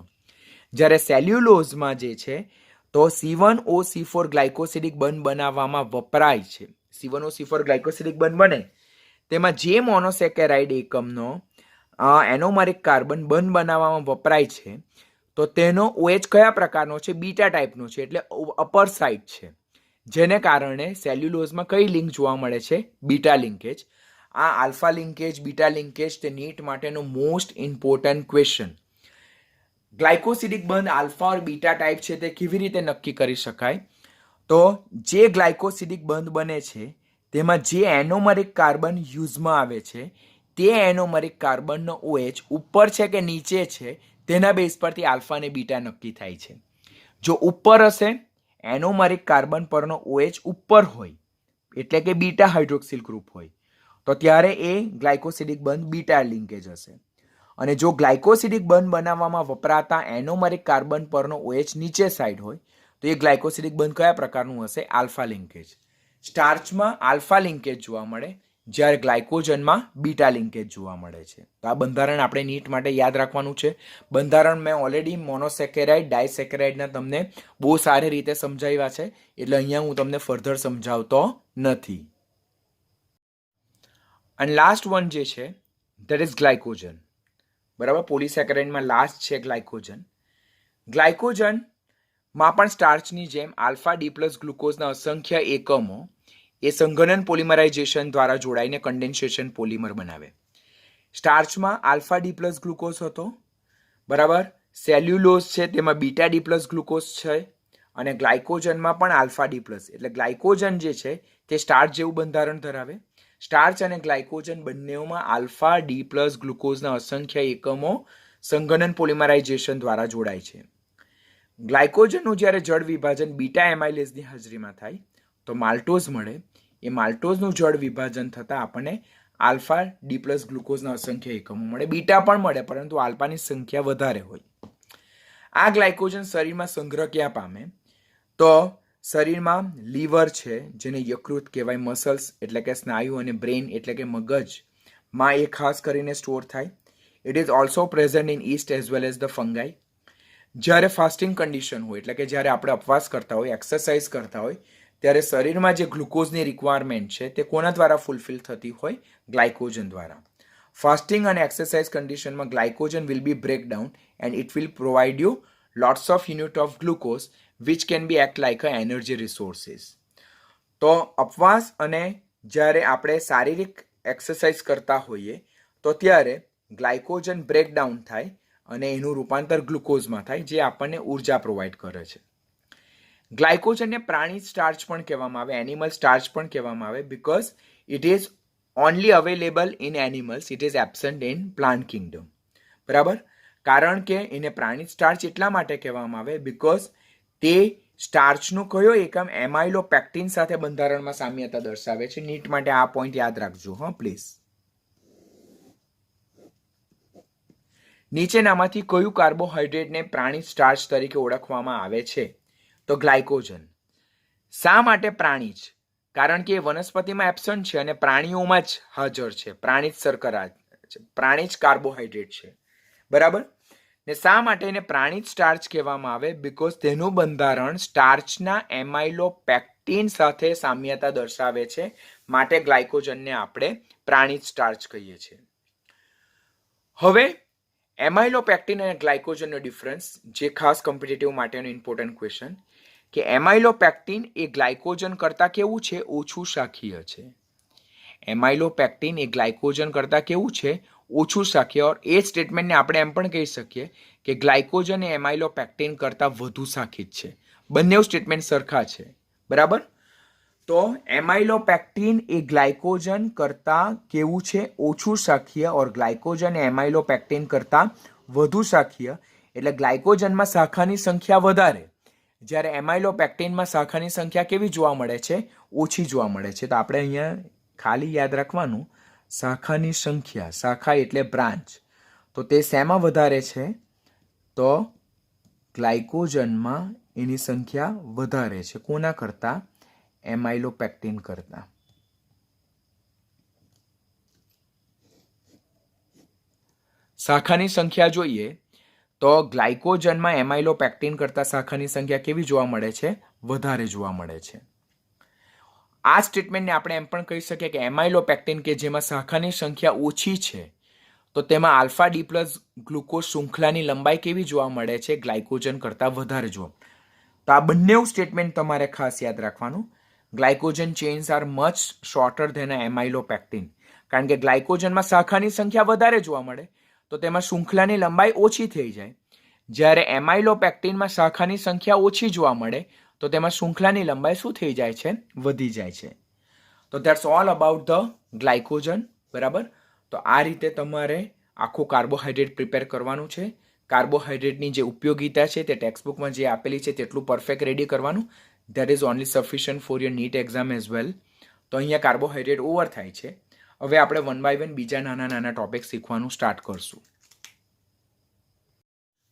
જ્યારે સેલ્યુલોઝમાં જે છે તો C1OC4 ગ્લાયકોસિડિક બંધ બનાવવામાં વપરાય છે. C1OC4 ગ્લાયકોસિડિક બંધ બને તેમાં જે મોનોસેકેરાઇડ એકમનો એનોમરિક કાર્બન બંધ બનાવવામાં વપરાય છે તો તેનો OH કયા પ્રકારનો છે? બીટા ટાઈપનો છે એટલે અપર સાઈડ છે, જેને કારણે સેલ્યુલોઝમાં કઈ લિંક જોવા મળે છે? Beta linkage. આ આલ્ફા લિંકેજ, બીટા લિંકેજ તે નીટ માટેનો મોસ્ટ ઇમ્પોર્ટન્ટ ક્વેશ્ચન. ગ્લાયકોસિડિક બંધ આલ્ફા ઓર બીટા ટાઈપ છે તે કેવી રીતે નક્કી કરી શકાય? તો જે ગ્લાયકોસિડિક બંધ બને છે તેમાં જે એનોમરિક કાર્બન યુઝમાં આવે છે તે એનોમરિક કાર્બનનો OH ઉપર છે કે નીચે છે તેના બેઝ પરથી આલ્ફા અને બીટા નક્કી થાય છે. જો ઉપર હશે, એનોમરિક કાર્બન પરનો OH ઉપર હોય એટલે કે બીટા હાઇડ્રોક્સિલ ગ્રુપ હોય તો ત્યારે એ ગ્લાયકોસિડિક બંધ બીટા લિંકેજ હશે. અને જો ગ્લાયકોસિડિક બંધ બનાવવામાં વપરાતા એનોમરિક કાર્બન પરનો OH નીચે સાઈડ હોય તો એ ગ્લાયકોસિડિક બંધ કયા પ્રકારનું હશે? Alpha linkage. સ્ટાર્ચમાં આલ્ફા લિંકેજ જોવા મળે, જ્યારે ગ્લાયકોજનમાં બીટા લિંકેજ જોવા મળે છે. તો આ બંધારણ આપણે નીટ માટે યાદ રાખવાનું છે. બંધારણ મેં ઓલરેડી મોનોસેકેરાઇડ ડાયસેકેરાઇડના તમને બહુ સારી રીતે સમજાવ્યા છે, એટલે અહીંયા હું તમને ફર્ધર સમજાવતો નથી. અને લાસ્ટ વન જે છે ધેટ ઇઝ ગ્લાયકોજન. બરાબર, પોલીસેકેરાઇડમાં લાસ્ટ છે ગ્લાયકોજન. ગ્લાયકોજનમાં પણ સ્ટાર્ચની જેમ આલ્ફા ડી પ્લસ ગ્લુકોઝના અસંખ્ય એકમો એ સંઘનન પોલિમરાઇઝેશન દ્વારા જોડાઈને કન્ડેન્સેશન પોલિમર બનાવે. સ્ટાર્ચમાં આલ્ફા ડી પ્લસ ગ્લુકોઝ હતો, બરાબર. સેલ્યુલોઝ છે તેમાં બીટા ડી પ્લસ ગ્લુકોઝ છે, અને ગ્લાયકોજનમાં પણ આલ્ફા ડી પ્લસ. એટલે ગ્લાયકોજન જે છે તે સ્ટાર્ચ જેવું બંધારણ ધરાવે. સ્ટાર્ચ અને ગ્લાયકોજન બંનેમાં આલ્ફા ડી પ્લસ ગ્લુકોઝના અસંખ્ય એકમો સંઘનન પોલિમરાઇઝેશન દ્વારા જોડાય છે. ગ્લાયકોજનનું જ્યારે જળ વિભાજન બીટા એમાઇલેઝની હાજરીમાં થાય તો માલ્ટોઝ મળે. એ માલ્ટોઝનું જળ વિભાજન થતાં આપણને આલ્ફા ડી પ્લસ ગ્લુકોઝના અસંખ્ય એકમો મળે. બીટા પણ મળે, પરંતુ આલ્ફાની સંખ્યા વધારે હોય. આ ગ્લાયકોજન શરીરમાં સંગ્રહ ક્યાં પામે? તો શરીરમાં લીવર છે, જેને યકૃત કહેવાય, મસલ્સ એટલે કે સ્નાયુ, અને બ્રેઇન એટલે કે મગજમાં એ ખાસ કરીને સ્ટોર થાય. It is also present in yeast as well as the fungi. જ્યારે ફાસ્ટિંગ કન્ડિશન હોય, એટલે કે જ્યારે આપણે ઉપવાસ કરતા હોય, એક્સરસાઇઝ કરતા હોય, ત્યારે શરીરમાં જે ગ્લુકોઝની રિક્વાયરમેન્ટ છે તે કોના દ્વારા ફૂલફિલ થતી હોય? ગ્લાયકોજન દ્વારા. ફાસ્ટિંગ અને એક્સરસાઇઝ કન્ડિશનમાં glycogen will be break down and it will provide you lots of unit of glucose which can be act like a energy resources. તો ઉપવાસ અને જ્યારે આપણે શારીરિક એક્સરસાઇઝ કરતા હોઈએ તો ત્યારે ગ્લાયકોજન બ્રેકડાઉન થાય અને એનું રૂપાંતર ગ્લુકોઝમાં થાય, જે આપણને ઉર્જા પ્રોવાઈડ કરે છે. ગ્લાયકોજનને પ્રાણી સ્ટાર્ચ પણ કહેવામાં આવે, એનિમલ સ્ટાર્ચ પણ કહેવામાં આવે, because it is only available in animals, it is absent in plant Kingdom. બરાબર, કારણ કે એને પ્રાણી સ્ટાર્ચ એટલા માટે કહેવામાં આવે બીકોઝ તે સ્ટાર્ચનું કયો એકમ? એમાઇલોપેક્ટિન સાથે બંધારણમાં સામ્યતા દર્શાવે છે. નીટ માટે આ પોઈન્ટ યાદ રાખજો હા પ્લીઝ. નીચેનામાંથી કયું કાર્બોહાઈડ્રેટને પ્રાણી સ્ટાર્ચ તરીકે ઓળખવામાં આવે છે? તો ગ્લાયકોજન. શા માટે પ્રાણી જ? કારણ કે એ વનસ્પતિમાં એબસન્ટ છે અને પ્રાણીઓમાં જ હાજર છે. પ્રાણી જ શર્કરા છે, પ્રાણી જ કાર્બોહાઈડ્રેટ છે. બરાબર. ને શા માટે એને પ્રાણી સ્ટાર્ચ કહેવામાં આવે? બીકોઝ તેનું બંધારણ સ્ટાર્ચના એમાઇલોપેક્ટિન સાથે સામ્યતા દર્શાવે છે, માટે ગ્લાયકોજનને આપણે પ્રાણી સ્ટાર્ચ કહીએ છીએ. હવે એમાઇલોપેક્ટિન અને ગ્લાયકોજનનો ડિફરન્સ, જે ખાસ કોમ્પિટિટિવ માટેનો ઇમ્પોર્ટન્ટ ક્વેશ્ચન, કે એમાઇલોપેક્ટિન એ ગ્લાયકોજન કરતાં કેવું છે? ઓછું શાખીય છે. એમાઇલોપેક્ટિન એ ગ્લાયકોજન કરતાં કેવું છે? ઓછું શાખીય. ઓર એ સ્ટેટમેન્ટને આપણે એમ પણ કહી શકીએ કે ગ્લાયકોજન એ એમાઇલોપેક્ટિન કરતાં વધુ શાખિત છે. બંને સ્ટેટમેન્ટ સરખા છે. બરાબર. તો એમાઇલોપેક્ટિન એ ગ્લાયકોજન કરતાં કેવું છે? ઓછું શાખીય. ઓર ગ્લાયકોજન એ એમાઇલોપેક્ટિન કરતાં વધુ શાખીય. એટલે ગ્લાયકોજનમાં શાખાની સંખ્યા વધારે, જ્યારે એમાઇલોપેક્ટિનમાં શાખાની સંખ્યા કેવી જોવા મળે છે? ઓછી જોવા મળે છે. તો આપણે અહીંયા ખાલી યાદ રાખવાનું, શાખાની સંખ્યા, શાખા એટલે બ્રાન્ચ, તો તે શેમાં વધારે છે? તો ગ્લાયકોજનમાં એની સંખ્યા વધારે છે. કોના કરતાં? એમાઇલોપેક્ટિન કરતાં. શાખાની સંખ્યા જોઈએ તો ગ્લાયકોજનમાં એમાઇલોપેક્ટિન કરતાં શાખાની સંખ્યા કેવી જોવા મળે છે? વધારે જોવા મળે છે. આ સ્ટેટમેન્ટને આપણે એમ પણ કહી શકીએ કે એમાઇલોપેક્ટિન કે જેમાં શાખાની સંખ્યા ઓછી છે, તો તેમાં આલ્ફા ડી પ્લસ ગ્લુકોઝ શૃંખલાની લંબાઈ કેવી જોવા મળે છે? ગ્લાયકોજન કરતાં વધારે જોવા. તો આ બંને સ્ટેટમેન્ટ તમારે ખાસ યાદ રાખવાનું. Glycogen chains are much shorter than amylopectin. કારણ કે ગ્લાયકોજનમાં શાખાની સંખ્યા વધારે જોવા મળે તો તેમાં શૃંખલાની લંબાઈ ઓછી થઈ જાય, જ્યારે એમાઇલોપેક્ટિનમાં શાખાની સંખ્યા ઓછી જોવા મળે તો તેમાં શૃંખલાની લંબાઈ શું થઈ જાય છે? વધી જાય છે. તો that's all about the glycogen. બરાબર. તો આ રીતે તમારે આખું કાર્બોહાઈડ્રેટ પ્રિપેર કરવાનું છે. કાર્બોહાઈડ્રેટની જે ઉપયોગિતા છે તે ટેક્સ્ટબુકમાં જે આપેલી છે તેટલું પરફેક્ટ રેડી કરવાનું. That is only sufficient for your NEET exam as well. તો અહીંયા કાર્બોહાઈડ્રેટ ઓવર થાય છે. હવે આપણે વન બાય વન બીજા નાના નાના ટોપિક શીખવાનું સ્ટાર્ટ કરશું.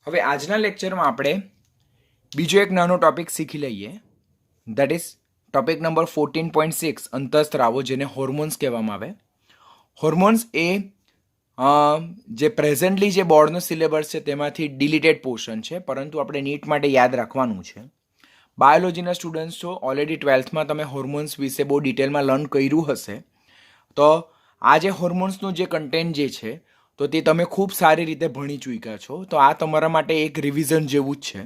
હવે આજના લેક્ચરમાં આપણે બીજો એક નાનો ટોપિક શીખી લઈએ, દેટ ઇઝ ટોપિક નંબર 14.6 અંતઃસ્ત્રાવો, જેને હોર્મોન્સ કહેવામાં આવે. હોર્મોન્સ એ જે પ્રેઝન્ટલી જે બોર્ડનો સિલેબસ છે તેમાંથી ડિલીટેડ પોર્શન છે, પરંતુ આપણે નીટ માટે યાદ રાખવાનું છે. બાયોલોજીના સ્ટુડન્ટ્સ છો, ઓલરેડી 12થમાં તમે હોર્મોન્સ વિશે બહુ ડિટેલમાં લર્ન કર્યું હશે. તો આ જે હોર્મોન્સનું જે કન્ટેન્ટ જે છે તો તે તમે ખૂબ સારી રીતે ભણી ચૂક્યા છો. તો આ તમારા માટે એક રિવિઝન જેવું જ છે.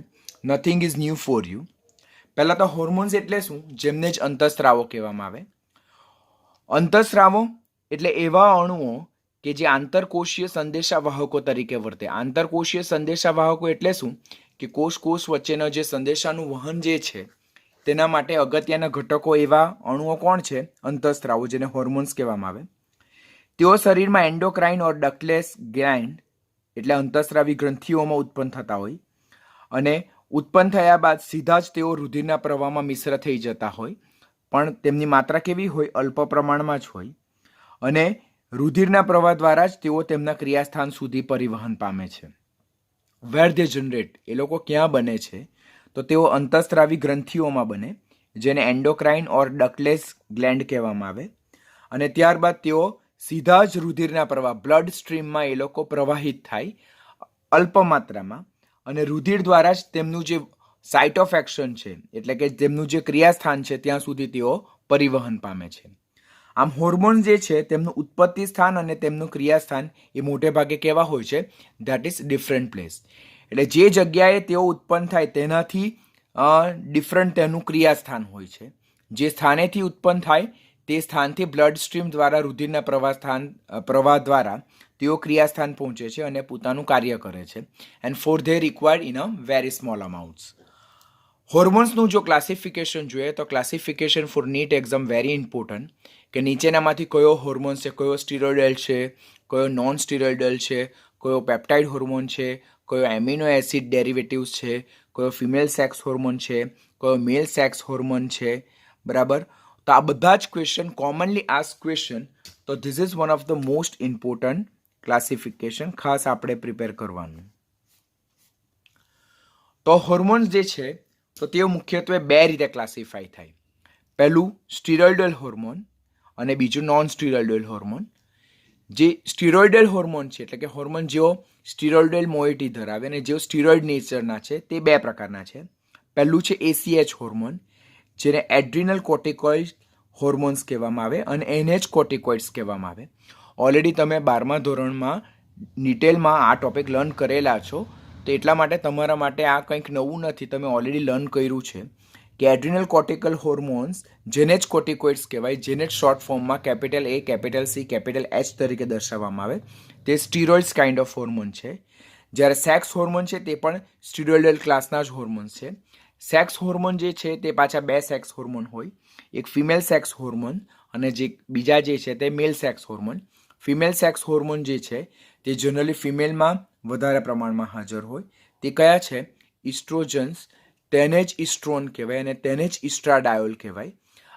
Nothing is new for you. પહેલાં તો હોર્મોન્સ એટલે શું, જેમને જ અંતઃસ્ત્રાવો કહેવામાં આવે. અંતઃસ્રાવો એટલે એવા અણુઓ કે જે આંતરકોષીય સંદેશાવાહકો તરીકે વર્તે. આંતરકોષીય સંદેશાવાહકો એટલે શું કે કોષ વચ્ચેનો જે સંદેશાનું વહન જે છે તેના માટે અગત્યના ઘટકો એવા અણુઓ કોણ છે, અંતઃસ્ત્રાવો, જેને હોર્મોન્સ કહેવામાં આવે. તેઓ શરીરમાં એન્ડોક્રાઇન ઓર ડક્ટલેસ ગ્લેન્ડ એટલે અંતઃસ્રાવી ગ્રંથિઓમાં ઉત્પન્ન થતા હોય, અને ઉત્પન્ન થયા બાદ સીધા જ તેઓ રુધિરના પ્રવાહમાં મિશ્ર થઈ જતા હોય, પણ તેમની માત્રા કેવી હોય, અલ્પ પ્રમાણમાં જ હોય, અને રુધિરના પ્રવાહ દ્વારા જ તેઓ તેમના ક્રિયાસ્થાન સુધી પરિવહન પામે છે. વેર ધે જનરેટ, એ લોકો ક્યાં બને છે, તો તેઓ અંતઃસ્રાવી ગ્રંથિઓમાં બને, જેને એન્ડોક્રાઇન ઓર ડક્ટલેસ ગ્લેન્ડ કહેવામાં આવે. અને ત્યારબાદ તેઓ સીધા જ રુધિરના પ્રવાહ, બ્લડ સ્ટ્રીમમાં એ લોકો પ્રવાહિત થાય અલ્પ માત્રામાં, અને રુધિર દ્વારા જ તેમનું જે સાઇટ ઓફ એક્શન છે એટલે કે તેમનું જે ક્રિયાસ્થાન છે ત્યાં સુધી તેઓ પરિવહન પામે છે. આમ હોર્મોન જે છે તેમનું ઉત્પત્તિ સ્થાન અને તેમનું ક્રિયાસ્થાન એ મોટે ભાગે કેવા હોય છે, ધેટ ઇઝ ડિફરન્ટ પ્લેસ. એટલે જે જગ્યાએ તેઓ ઉત્પન્ન થાય તેનાથી ડિફરન્ટ તેનું ક્રિયાસ્થાન હોય છે. જે સ્થાનેથી ઉત્પન્ન થાય તે સ્થાનથી બ્લડ સ્ટ્રીમ દ્વારા રુધિરના પ્રવાહ દ્વારા તેઓ ક્રિયાસ્થાન પહોંચે છે અને પોતાનું કાર્ય કરે છે. And for they required in a very small amounts. હોર્મોન્સનું જો ક્લાસિફિકેશન જોઈએ તો classification for NEET exam very important, કે નીચેનામાંથી કયો હોર્મોન્સ છે, કયો સ્ટીરોઇડલ છે, કયો નોન સ્ટીરોઇડલ છે, કયો પેપ્ટાઇડ હોર્મોન છે, કયો એમિનો એસિડ ડેરિવેટિવ્સ છે, કયો ફિમેલ સેક્સ હોર્મોન છે, કયો મેલ સેક્સ હોર્મોન છે. બરાબર. તો આ બધા જ ક્વેશ્ચન કોમનલી આસ્ક ક્વેશ્ચન, તો this is one of the most important classification, ખાસ આપણે પ્રિપેર કરવાનું. તો હોર્મોન્સ જે છે તો તેઓ મુખ્યત્વે બે રીતે ક્લાસિફાય થાય. પહેલું સ્ટીરોઇડલ હોર્મોન અને બીજું નોન સ્ટીરોઇડલ હોર્મોન. જે સ્ટીરોઇડલ હોર્મોન છે એટલે કે હોર્મોન જેઓ સ્ટીરોઇડલ મોઇટી ધરાવે અને જેઓ સ્ટીરોઇડ નેચરના છે તે બે પ્રકારના છે. પહેલું છે ACH હોર્મોન, જેને એડ્રિનલ કોર્ટિકોઇડ હોર્મોન્સ કહેવામાં આવે અને NH કોર્ટિકોઇડ્સ કહેવામાં આવે. ઓલરેડી તમે 12મા ધોરણમાં ડિટેલમાં આ ટોપિક લર્ન કરેલા છો, તો એટલા માટે તમારા માટે આ કંઈક નવું નથી, તમે ઓલરેડી લર્ન કર્યું છે કે એડ્રિનલ કોર્ટિકલ હોર્મોન્સ જેને જ કોર્ટિકોઇડ્સ કહેવાય, જેને જ શોર્ટ ફોર્મમાં capital A, capital C, capital H તરીકે દર્શાવવામાં આવે, તે સ્ટીરોઇડ્સ કાઇન્ડ ઓફ હોર્મોન છે. જ્યારે સેક્સ હોર્મોન છે તે પણ સ્ટીરોઇડલ ક્લાસના જ હોર્મોન્સ છે. સેક્સ હોર્મોન જે છે તે પાછા બે સેક્સ હોર્મોન હોય, એક ફિમેલ સેક્સ હોર્મોન અને જે બીજા જે છે તે male sex hormone. Female sex hormone જે છે તે જનરલી ફિમેલમાં વધારે પ્રમાણમાં હાજર હોય. તે કયા છે? ઇસ્ટ્રોજન્સ, તેને જ ઇસ્ટ્રોન કહેવાય અને તેને જ ઇસ્ટ્રાડાયોલ કહેવાય.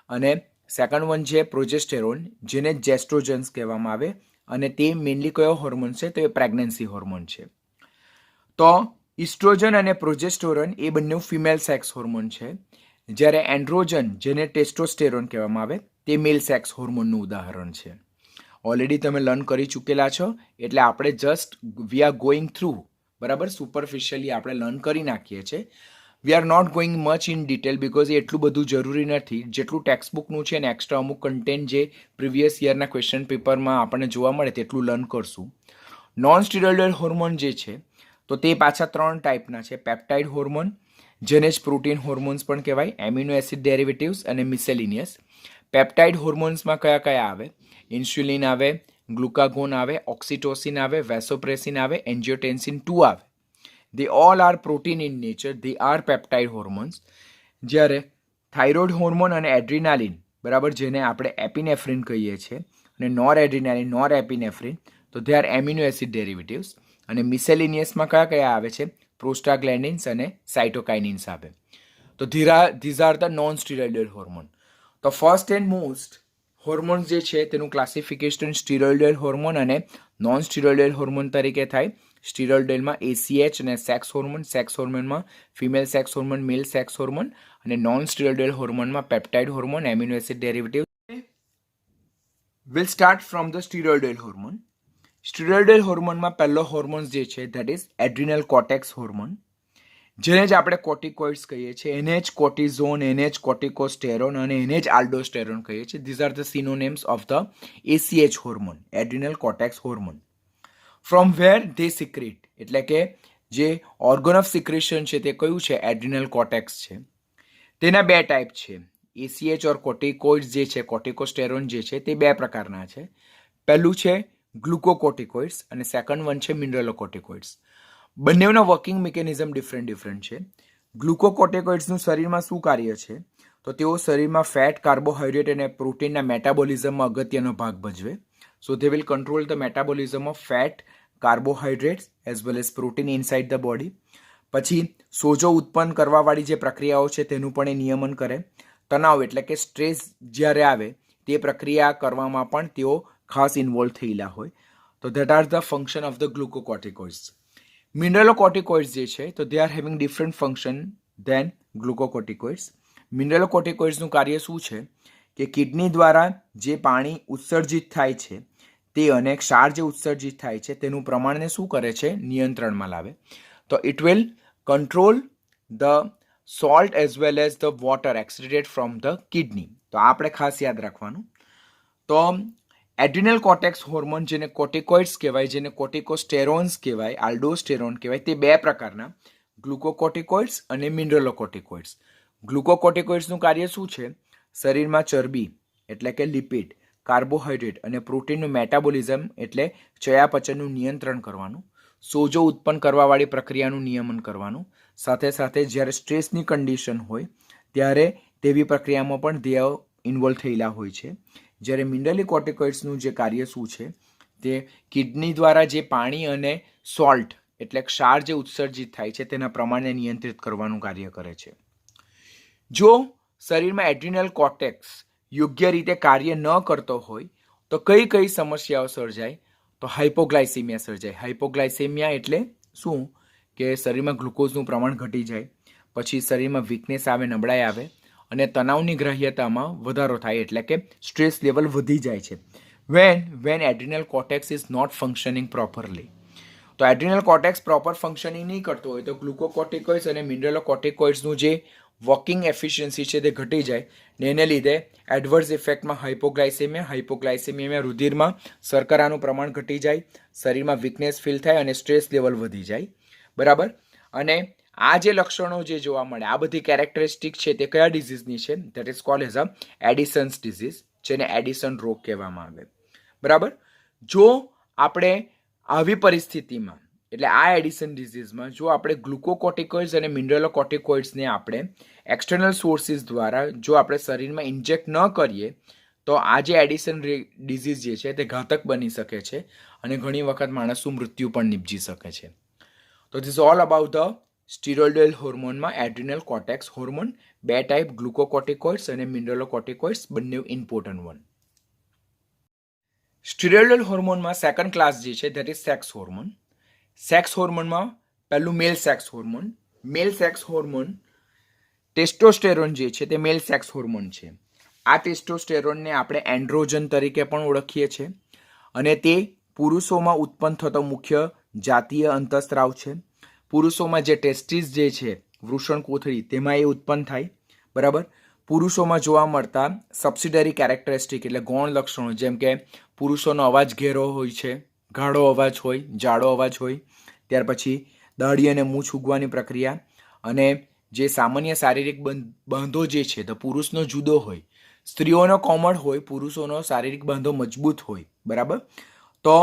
અને સેકન્ડ વન છે પ્રોજેસ્ટેરોન, જેને જેસ્ટ્રોજન્સ કહેવામાં આવે, અને તે મેઇનલી કયો હોર્મોન છે તો એ પ્રેગ્નન્સી હોર્મોન છે. તો ઇસ્ટ્રોજન અને પ્રોજેસ્ટેરોન એ બંને ફિમેલ સેક્સ હોર્મોન છે, જ્યારે એન્ડ્રોજન, જેને ટેસ્ટોસ્ટેરોન કહેવામાં આવે, તે મેલ સેક્સ હોર્મોનનું ઉદાહરણ છે. ઓલરેડી તમે લર્ન કરી ચૂકેલા છો, એટલે આપણે just we are going through, બરાબર, સુપરફિશિયલી આપણે લર્ન કરી નાખીએ છીએ. We are not going much in detail because એટલું બધું જરૂરી નથી. જેટલું ટેક્સ્ટબુકનું છે ને એક્સ્ટ્રા અમુક કન્ટેન્ટ જે પ્રીવિયસ યરના ક્વેશ્ચન પેપરમાં આપણને જોવા મળે તેટલું લર્ન કરશું. નોન સ્ટીરોઇડલ હોર્મોન જે છે તો તે પાછા 3 ટાઈપના છે. પેપ્ટાઇડ હોર્મોન, જેને જ પ્રોટીન હોર્મોન્સ પણ કહેવાય, એમિનો એસિડ ડેરિવેટિવ્સ અને મિસેલિનિયસ. પેપ્ટાઇડ હોર્મોન્સમાં કયા કયા આવે? ઇન્સ્યુલિન આવે, ગ્લુકાગોન આવે, ઓક્સિટોસિન આવે, વેસોપ્રેસિન આવે, એન્જિયોટેન્સિન 2 આવે. They all are protein in nature. They are peptide hormones. જ્યારે થાઇરોઇડ હોર્મોન અને એડ્રિનાલિન, બરાબર, જેને આપણે એપિનેફ્રિન કહીએ છીએ, અને નોર એડ્રિનાલિન, નોર એપિનેફ્રિન, તો they are amino acid derivatives. અને મિસેલિનિયસમાં કયા કયા આવે છે? પ્રોસ્ટાગ્લેન્ડિન્સ અને સાઇટોકાઇનિન્સ આવે. તો these are the non steroidal hormone. તો ફર્સ્ટ એન્ડ મોસ્ટ હોર્મોન્સ જે છે તેનું ક્લાસિફિકેશન સ્ટીરોઇડલ હોર્મોન અને નોન સ્ટીરોઇડલ હોર્મોન તરીકે થાય. સ્ટીરોઇડલમાં ACH અને સેક્સ હોર્મોનમાં female sex hormone, male sex hormone, અને નોન સ્ટીરોઇડલ હોર્મોનમાં peptide hormone, amino acid derivative. Will start from the steroidal hormone. Steroidal હોર્મોનમાં પહેલો હોર્મોન જે છે that is adrenal cortex hormone, જેને જ આપણે કોર્ટિકોઇડ્સ કહીએ છીએ. એને જ કોર્ટિઝોન, એને જ કોર્ટિકોસ્ટેરોન અને એને જ આલ્ડોસ્ટેરોન કહીએ છીએ. These are the synonyms of the ACH hormone, adrenal cortex hormone. From where they secrete, એટલે કે જે ઓર્ગન ઓફ સિક્રેશન છે તે કયું છે? એડ્રિનલ કોર્ટેક્સ છે. તેના બે ટાઈપ છે. ACH ઓર કોર્ટિકોઇડ્સ જે છે, કોર્ટિકોસ્ટેરોન જે છે તે બે પ્રકારના છે. પહેલું છે ગ્લુકોકોર્ટિકોઇડ્સ અને સેકન્ડ વન છે મિનરલોકોર્ટિકોઇડ્સ. બંનેના વર્કિંગ મિકેનિઝમ ડિફરન્ટ છે. ગ્લુકોકોર્ટિકોઇડ્સનું શરીરમાં શું કાર્ય છે? તો તેઓ શરીરમાં ફેટ, કાર્બોહાઈડ્રેટ અને પ્રોટીનના મેટાબોલિઝમમાં અગત્યનો ભાગ ભજવે. સો they will control the metabolism of fat, carbohydrates as well as protein inside the body. પછી સોજો ઉત્પન્ન કરવાવાળી જે પ્રક્રિયાઓ છે તેનું પણ એ નિયમન કરે. તણાવ એટલે કે સ્ટ્રેસ જ્યારે આવે તે પ્રક્રિયા કરવામાં પણ તેઓ ખાસ ઇન્વોલ્વ થયેલા હોય. તો that are the function of the glucocorticoids. Mineralocorticoids જે છે તો they are having different function than glucocorticoids. મિનરલોકોર્ટિકોઇડ્સનું કાર્ય શું છે કે કિડની દ્વારા જે પાણી ઉત્સર્જિત થાય છે તે અને ક્ષાર જે ઉત્સર્જિત થાય છે તેનું પ્રમાણને શું કરે છે? નિયંત્રણમાં લાવે. તો it will control the salt as well as the water excreted from the kidney. તો આપણે ખાસ યાદ રાખવાનું. તો એડ્રિનલ કોર્ટેક્સ હોર્મોન, જેને કોર્ટિકોઇડ્સ કહેવાય, જેને કોર્ટિકોસ્ટેરોન્સ કહેવાય, આલ્ડોસ્ટેરોન કહેવાય, તે બે પ્રકારના ગ્લુકોકોર્ટિકોઇડ્સ અને મિનરલોકોર્ટિકોઇડ્સ. ગ્લુકોકોર્ટિકોઇડ્સનું કાર્ય શું છે? શરીરમાં ચરબી એટલે કે લિપિડ, કાર્બોહાઈડ્રેટ અને પ્રોટીનનું મેટાબોલિઝમ એટલે ચયાપચયનું નિયંત્રણ કરવાનું, સોજો ઉત્પન્ન કરવાવાળી પ્રક્રિયાનું નિયમન કરવાનું, સાથે સાથે જ્યારે સ્ટ્રેસની કન્ડિશન હોય ત્યારે તેવી પ્રક્રિયામાં પણ તેઓ ઇન્વોલ્વ થયેલા હોય છે. જ્યારે મિનરલોકોર્ટિકોઇડ્સનું જે કાર્ય શું છે તે કિડની દ્વારા જે પાણી અને સોલ્ટ એટલે ક્ષાર જે ઉત્સર્જિત થાય છે તેના પ્રમાણને નિયંત્રિત કરવાનું કાર્ય કરે છે. જો શરીરમાં એડ્રિનલ કોર્ટેક્સ યોગ્ય રીતે કાર્ય ન કરતો હોય તો કઈ કઈ સમસ્યાઓ સર્જાય? તો હાઇપોગ્લાયસેમિયા સર્જાય. હાઇપોગ્લાયસેમિયા એટલે શું? કે શરીરમાં ગ્લુકોઝનું પ્રમાણ ઘટી જાય, પછી શરીરમાં વીકનેસ આવે, નબળાઈ આવે અને તણાવની ગ્રાહ્યતામાં વધારો થાય, એટલે કે સ્ટ્રેસ લેવલ વધી જાય છે. When adrenal cortex is not functioning properly. તો એડ્રિનલ કોર્ટેક્સ પ્રોપર ફંક્શનિંગ નહીં કરતો હોય તો ગ્લુકોકોર્ટિકોઇડ્સ અને મિનરલોકોર્ટિકોઇડ્સનું જે વર્કિંગ એફિશિયન્સી છે તે ઘટી જાય ને એને લીધે એડવર્સ ઇફેક્ટમાં હાઇપોગ્લાયસેમિયામાં રુધિરમાં શર્કરાનું પ્રમાણ ઘટી જાય, શરીરમાં વીકનેસ ફીલ થાય અને સ્ટ્રેસ લેવલ વધી જાય. બરાબર. અને આ જે લક્ષણો જે જોવા મળે, આ બધી કેરેક્ટરિસ્ટિક છે તે કયા ડિઝીઝની છે? That is called as a Addison's disease, જેને એડિસન રોગ કહેવામાં આવે. બરાબર. જો આપણે આવી પરિસ્થિતિમાં એટલે આ એડિસન ડિઝીઝમાં જો આપણે ગ્લુકોકોર્ટિકોઇડ્સ અને મિનરલોકોર્ટિકોઇડ્સને આપણે એક્સટર્નલ સોર્સિસ દ્વારા જો આપણે શરીરમાં ઇન્જેક્ટ ન કરીએ તો આ જે એડિસન ડિઝીઝ જે છે તે ઘાતક બની શકે છે અને ઘણી વખત માણસનું મૃત્યુ પણ નિપજી શકે છે. તો this all about the steroidal હોર્મોનમાં એડ્રિનલ કોર્ટેક્સ હોર્મોન. બે ટાઈપ, ગ્લુકોકોર્ટિકોઇડ્સ અને મિનરલોકોર્ટિકોઇડ્સ, બંને ઇમ્પોર્ટન્ટ વન. સ્ટીરોઇડલ હોર્મોનમાં સેકન્ડ ક્લાસ જે છે that is sex hormone. Sex હોર્મોનમાં પહેલું male sex hormone. Male sex hormone testosterone જે છે તે મેલ સેક્સ હોર્મોન છે. આ ટેસ્ટોસ્ટેરોનને આપણે એન્ડ્રોજન તરીકે પણ ઓળખીએ છીએ અને તે પુરુષોમાં ઉત્પન્ન થતો મુખ્ય જાતીય અંતઃસ્ત્રાવ છે. પુરુષોમાં જે ટેસ્ટિસ જે છે, વૃષણ કોથળી, તેમાં એ ઉત્પન્ન થાય. બરાબર. પુરુષોમાં જોવા મળતા સબસિડરી કેરેક્ટરિસ્ટિક એટલે ગૌણ લક્ષણો, જેમ કે પુરુષોનો અવાજ ઘેરો હોય છે, ગાઢો અવાજ હોય, જાડો અવાજ હોય, ત્યાર પછી દાઢી અને મૂછ ઉગવાની પ્રક્રિયા, અને જે સામાન્ય શારીરિક બાંધો જે છે તો પુરુષનો જુદો હોય, સ્ત્રીઓનો કોમળ હોય, પુરુષોનો શારીરિક બાંધો મજબૂત હોય. બરાબર. તો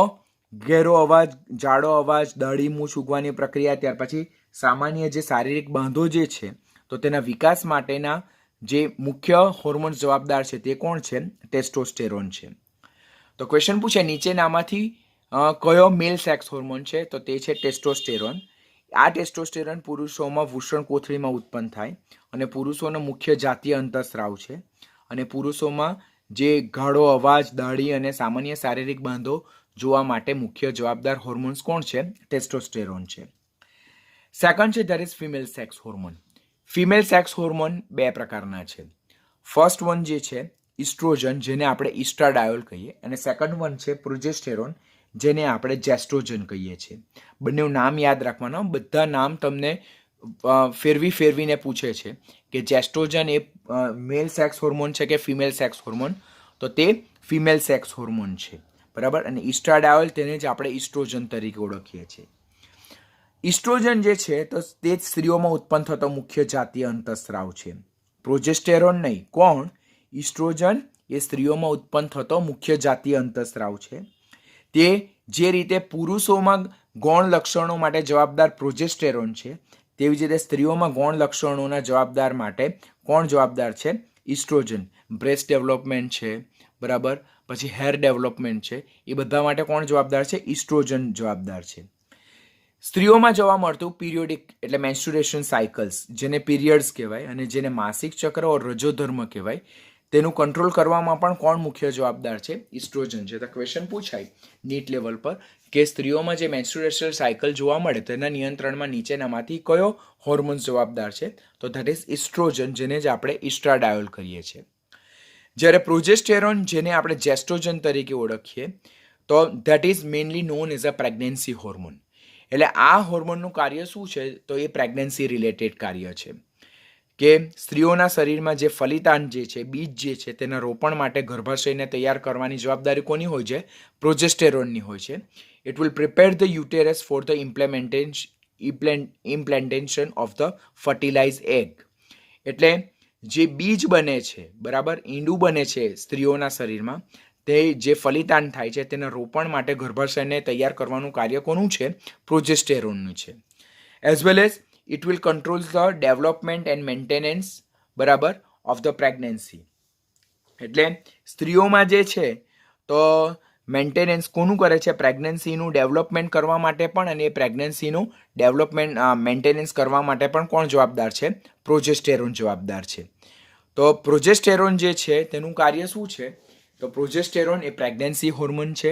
ઘેરો અવાજ, જાડો અવાજ, દાઢી મૂછ ઉગવાની પ્રક્રિયા, ત્યાર પછી સામાન્ય જે શારીરિક બાંધો જે છે તો તેના વિકાસ માટેના જે મુખ્ય હોર્મોન જવાબદાર છે તે કોણ છે? ટેસ્ટોસ્ટેરોન છે. તો ક્વેશ્ચન પૂછે નીચેનામાંથી કયો મેલ સેક્સ હોર્મોન છે? તો તે છે ટેસ્ટોસ્ટેરોન. આ ટેસ્ટોસ્ટેરોન પુરુષોમાં વૃષણ કોથળીમાં ઉત્પન્ન થાય અને પુરુષોનો મુખ્ય જાતીય અંતઃસ્ત્રાવ છે અને પુરુષોમાં જે ગાઢો અવાજ, દાઢી અને સામાન્ય શારીરિક બાંધો જોવા માટે મુખ્ય જવાબદાર હોર્મોન્સ કોણ છે? ટેસ્ટોસ્ટેરોન છે. સેકન્ડ છે that is female sex hormone. Female sex hormone બે પ્રકારના છે. ફર્સ્ટ વન જે છે ઇસ્ટ્રોજન, જેને આપણે ઇસ્ટ્રાડાયોલ કહીએ, અને સેકન્ડ વન છે પ્રોજેસ્ટેરોન, જેને આપણે જેસ્ટ્રોજન કહીએ છીએ. બંનેનું નામ યાદ રાખવાના. બધા નામ તમને ફેરવીને પૂછે છે કે જેસ્ટ્રોજન એ મેલ સેક્સ હોર્મોન છે કે ફિમેલ સેક્સ હોર્મોન, તો તે ફિમેલ સેક્સ હોર્મોન છે, બરાબર. અને ઇસ્ટ્રાડાયોલ તેને જ આપણે ઇસ્ટ્રોજન તરીકે ઓળખીએ છીએ. ઇસ્ટ્રોજન જે છે તો તે સ્ત્રીઓમાં ઉત્પન્ન થતો મુખ્ય જાતીય અંતઃસ્રાવ છે. પ્રોજેસ્ટેરોન નહીં. કોણ? ઇસ્ટ્રોજન એ સ્ત્રીઓમાં ઉત્પન્ન થતો મુખ્ય જાતીય અંતઃસ્રાવ છે. તે જે રીતે પુરુષોમાં ગૌણ લક્ષણો માટે જવાબદાર પ્રોજેસ્ટેરોન છે, તેવી જ રીતે સ્ત્રીઓમાં ગૌણ લક્ષણોના જવાબદાર માટે કોણ જવાબદાર છે? ઇસ્ટ્રોજન. બ્રેસ્ટ ડેવલપમેન્ટ છે, બરાબર, પછી હેર ડેવલપમેન્ટ છે, એ બધા માટે કોણ જવાબદાર છે? ઇસ્ટ્રોજન જવાબદાર છે. સ્ત્રીઓમાં જોવા મળતું પીરિયોડિક એટલે મેન્સ્ટ્રુએશન સાયકલ્સ, જેને પીરિયડ્સ કહેવાય અને જેને માસિક ચક્ર ઓર રજોધર્મ કહેવાય, તેનું કંટ્રોલ કરવામાં પણ કોણ મુખ્ય જવાબદાર છે? ઇસ્ટ્રોજન છે. તો ક્વેશ્ચન પૂછાય નીટ લેવલ પર કે સ્ત્રીઓમાં જે મેન્સ્ટ્રુએશન સાયકલ જોવા મળે તેના નિયંત્રણમાં નીચેનામાંથી કયો હોર્મોન્સ જવાબદાર છે? તો ધેટ ઇઝ ઇસ્ટ્રોજન, જેને જ આપણે ઇસ્ટ્રાડાયોલ કહીએ છીએ. જ્યારે પ્રોજેસ્ટેરોન, જેને આપણે જેસ્ટ્રોજન તરીકે ઓળખીએ, તો that is mainly known as a pregnancy hormone. એટલે આ હોર્મોનનું કાર્ય શું છે? તો એ પ્રેગ્નન્સી રિલેટેડ કાર્ય છે કે સ્ત્રીઓના શરીરમાં જે ફલિતાંડ જે છે, બીજ જે છે, તેના રોપણ માટે ગર્ભાશયને તૈયાર કરવાની જવાબદારી કોની હોય છે? પ્રોજેસ્ટેરોનની હોય છે. It will prepare the uterus for the implantation of the fertilize egg. એટલે જે બીજ બને છે, બરાબર, ઈંડું બને છે સ્ત્રીઓના શરીરમાં, તે જે ફલિતાંડ થાય છે તેના રોપણ માટે ગર્ભાશયને તૈયાર કરવાનું કાર્ય કોનું છે? પ્રોજેસ્ટેરોનનું છે. As well as it will control the development and maintenance, બરાબર, ઓફ ધ પ્રેગ્નન્સી. એટલે સ્ત્રીઓમાં જે છે તો મેન્ટેનન્સ કોનું કરે છે? પ્રેગ્નન્સીનું ડેવલપમેન્ટ કરવા માટે પણ, અને એ પ્રેગ્નન્સીનું ડેવલપમેન્ટ મેન્ટેનન્સ કરવા માટે પણ કોણ જવાબદાર છે? પ્રોજેસ્ટેરોન જવાબદાર છે. તો પ્રોજેસ્ટેરોન જે છે તેનું કાર્ય શું છે? તો પ્રોજેસ્ટેરોન એ પ્રેગ્નન્સી હોર્મોન છે.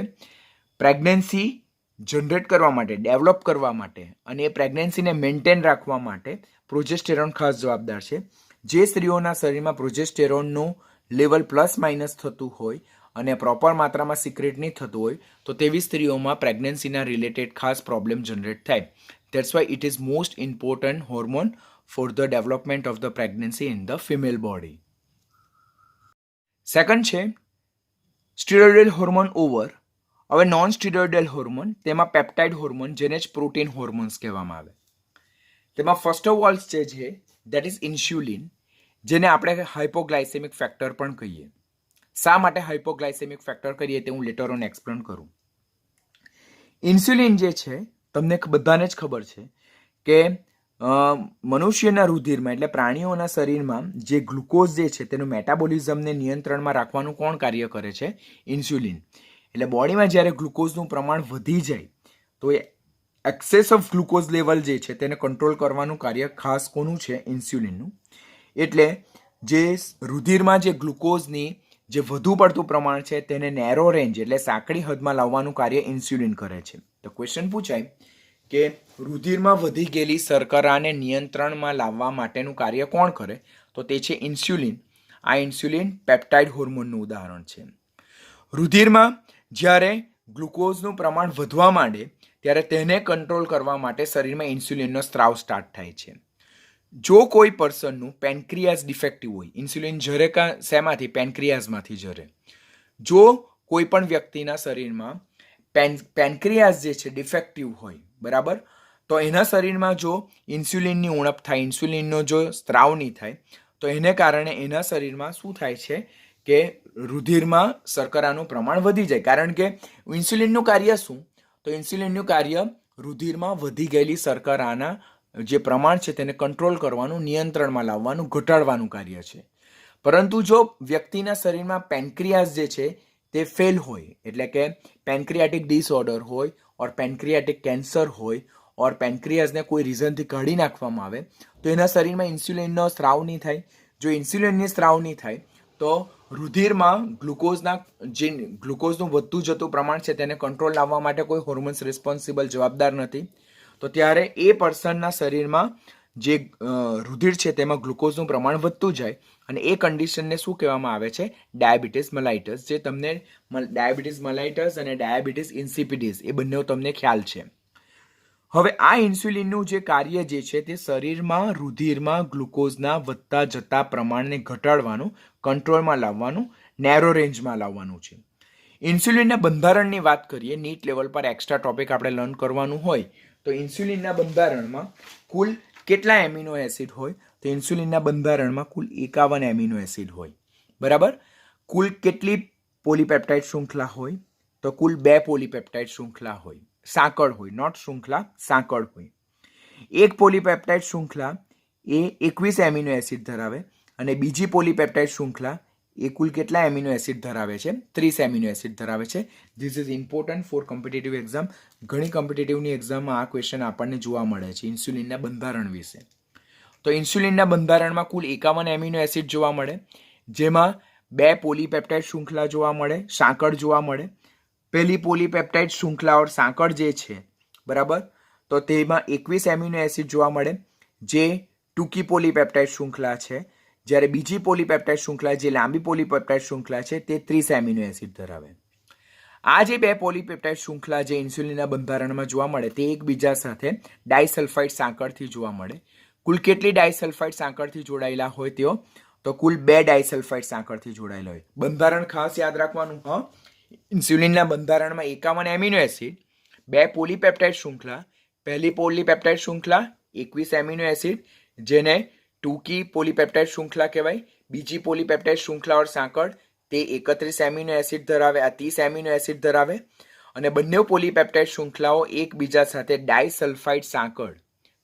પ્રેગ્નન્સી જનરેટ કરવા માટે, ડેવલપ કરવા માટે અને એ પ્રેગ્નન્સીને મેન્ટેન રાખવા માટે પ્રોજેસ્ટેરોન ખાસ જવાબદાર છે. જે સ્ત્રીઓના શરીરમાં પ્રોજેસ્ટેરોનનું લેવલ પ્લસ માઇનસ થતું હોય અને પ્રોપર માત્રામાં સિક્રેટ નહીં થતું હોય, તો તેવી સ્ત્રીઓમાં પ્રેગ્નન્સીના રિલેટેડ ખાસ પ્રોબ્લેમ જનરેટ થાય. That's why it is most important hormone for the development of the pregnancy in the female body. Second છે સ્ટીરોઇડલ હોર્મોન ઓવર. હવે નોન સ્ટીરોઇડલ હોર્મોન, તેમાં પેપ્ટાઇડ હોર્મોન, જેને જ પ્રોટીન હોર્મોન્સ કહેવામાં આવે. તેમાં ફર્સ્ટ ઓફ ઓલ જે છે દેટ ઇઝ ઇન્સ્યુલિન, જેને આપણે હાઇપોગ્લાયસેમિક ફેક્ટર પણ કહીએ. શા માટે હાઇપોગ્લાયસેમિક ફેક્ટર કહીએ તે હું લેટર ઓન એક્સપ્લેન કરું. ઇન્સ્યુલિન જે છે તમને બધાને જ ખબર છે કે મનુષ્યના રુધિરમાં એટલે પ્રાણીઓના શરીરમાં જે ગ્લુકોઝ જે છે તેનું મેટાબોલિઝમને નિયંત્રણમાં રાખવાનું કોણ કાર્ય કરે છે? ઇન્સ્યુલિન. એટલે બોડીમાં જ્યારે ગ્લુકોઝનું પ્રમાણ વધી જાય તો એ એક્સેસ ઓફ ગ્લુકોઝ લેવલ જે છે તેને કંટ્રોલ કરવાનું કાર્ય ખાસ કોનું છે? ઇન્સ્યુલિનનું. એટલે જે રુધિરમાં જે ગ્લુકોઝની જે વધુ પડતું પ્રમાણ છે તેને નેરો રેન્જ એટલે સાંકડી હદમાં લાવવાનું કાર્ય ઇન્સ્યુલિન કરે છે. તો ક્વેશ્ચન પૂછાય કે રુધિરમાં વધી ગયેલી શર્કરાને નિયંત્રણમાં લાવવા માટેનું કાર્ય કોણ કરે? તો તે છે ઇન્સ્યુલિન. આ ઇન્સ્યુલિન પેપ્ટાઇડ હોર્મોનનું ઉદાહરણ છે. રુધિરમાં જ્યારે ગ્લુકોઝનું પ્રમાણ વધવા માંડે ત્યારે તેને કંટ્રોલ કરવા માટે શરીરમાં ઇન્સ્યુલિનનો સ્ત્રાવ સ્ટાર્ટ થાય છે. જો કોઈ પર્સનનું પેન્ક્રિયાઝ ડિફેક્ટિવ હોય, ઇન્સ્યુલિન જરે શેમાંથી? પેન્ક્રિયાઝમાંથી જરે. જો કોઈ પણ વ્યક્તિના શરીરમાં પેન્ક્રિયાઝ જે છે ડિફેક્ટિવ હોય, બરાબર, તો એના શરીરમાં જો ઇન્સ્યુલિનની ઉણપ થાય, ઇન્સ્યુલિનનો જો સ્ત્રાવ નહીં થાય, તો એને કારણે એના શરીરમાં શું થાય છે કે રુધિરમાં શર્કરાનું પ્રમાણ વધી જાય. કારણ કે ઇન્સ્યુલિનનું કાર્ય શું? તો ઇન્સ્યુલિનનું કાર્ય રુધિરમાં વધી ગયેલી શર્કરાના જે પ્રમાણ છે તેને કંટ્રોલ કરવાનું, નિયંત્રણમાં લાવવાનું, ઘટાડવાનું કાર્ય છે. પરંતુ જો વ્યક્તિના શરીરમાં પેન્ક્રિયાઝ જે છે તે ફેલ હોય, એટલે કે પેન્ક્રિયાટિક ડિસઓર્ડર હોય ઓર પેન્ક્રિયાટિક કેન્સર હોય ઓર પેન્ક્રિયાઝને કોઈ રીઝનથી કાઢી નાખવામાં આવે, તો એના શરીરમાં ઇન્સ્યુલિનનો સ્ત્રાવ નહીં થાય. જો ઇન્સ્યુલિનની સ્ત્રાવ નહીં થાય તો રુધિરમાં ગ્લુકોઝનું વધતું જતું પ્રમાણ છે તેને કંટ્રોલ લાવવા માટે કોઈ હોર્મોન્સ રિસ્પોન્સિબલ જવાબદાર નથી. તો ત્યારે એ પર્સનના શરીરમાં જે રુધિર છે તેમાં ગ્લુકોઝનું પ્રમાણ વધતું જાય અને એ કન્ડિશનને શું કહેવામાં આવે છે? ડાયાબિટીસ મલાઇટસ. જે તમને ડાયાબિટીસ મલાઇટસ અને ડાયાબિટીસ ઇન્સિપિડિસ એ બંને તમને ખ્યાલ છે. હવે આ ઇન્સ્યુલિનનું જે કાર્ય જે છે તે શરીરમાં રુધિરમાં ગ્લુકોઝના વધતા જતા પ્રમાણને ઘટાડવાનું, કંટ્રોલમાં લાવવાનું, નેરો રેન્જમાં લાવવાનું છે. ઇન્સ્યુલિનના બંધારણની વાત કરીએ, નીટ લેવલ પર એક્સ્ટ્રા ટોપિક આપણે લર્ન કરવાનું હોય તો ઇન્સ્યુલિનના બંધારણમાં કુલ કેટલા એમિનો એસિડ હોય? તો ઇન્સ્યુલિનના બંધારણમાં કુલ 51 એમિનો એસિડ હોય. બરાબર. કુલ કેટલી પોલીપેપ્ટાઇડ શૃંખલા હોય? તો કુલ 2 પોલીપેપ્ટાઇડ શૃંખલા હોય. સાંકળ હોય, નોટ શૃંખલા, સાંકળ હોય. એક પોલીપેપ્ટાઇડ શૃંખલા એ 21 એમિનો એસિડ ધરાવે અને બીજી પોલીપેપ્ટાઇડ શૃંખલા એ કુલ કેટલા એમિનો એસિડ ધરાવે છે? 30 એમિનો એસિડ ધરાવે છે. This is important for competitive exam. ઘણી કોમ્પિટિટિવની એક્ઝામમાં આ ક્વેશ્ચન આપણને જોવા મળે છે ઇન્સ્યુલિનના બંધારણ વિશે. તો ઇન્સ્યુલિનના બંધારણમાં કુલ 51 એમિનો એસિડ જોવા મળે, જેમાં 2 પોલીપેપ્ટાઇડ શૃંખલા જોવા મળે, સાંકળ જોવા મળે. પહેલી પોલીપેપ્ટાઇડ શૃંખલા ઓર સાંકળ જે છે, બરાબર, તો તેમાં 21 એમિનો એસિડ જોવા મળે, જે ટૂંકી પોલીપેપ્ટાઇડ શૃંખલા છે. જ્યારે બીજી પોલીપેપ્ટાઇડ શૃંખલા જે લાંબી પોલીપેપ્ટાઇડ શૃંખલા છે તે 30 એમિનો એસિડ ધરાવે. આ જે 2 પોલીપેપ્ટાઇડ શૃંખલા જે ઇન્સ્યુલિનના બંધારણમાં જોવા મળે તે એકબીજા સાથે ડાયસલ્ફાઇડ સાંકળથી જોવા મળે. કુલ કેટલી ડાયસલ્ફાઇડ સાંકળથી જોડાયેલા હોય તેઓ? તો કુલ 2 ડાયસલ્ફાઇડ સાંકળથી જોડાયેલા હોય. બંધારણ ખાસ યાદ રાખવાનું. ઇન્સ્યુલિનના બંધારણમાં 51 એમિનો એસિડ, 2 પોલીપેપ્ટાઇડ શૃંખલા, પહેલી પોલીપેપ્ટાઇડ શૃંખલા 21 એમિનો એસિડ જેને ટૂંકી પોલીપેપ્ટાઇડ શૃંખલા કહેવાય. બીજી પોલીપેપ્ટાઇડ શૃંખલા ઓર સાંકળ તે 31 એમિનો એસિડ ધરાવે, આ 30 એમિનો એસિડ ધરાવે અને બંને પોલીપેપ્ટાઇડ શૃંખલાઓ એકબીજા સાથે ડાયસલ્ફાઇડ સાંકળ,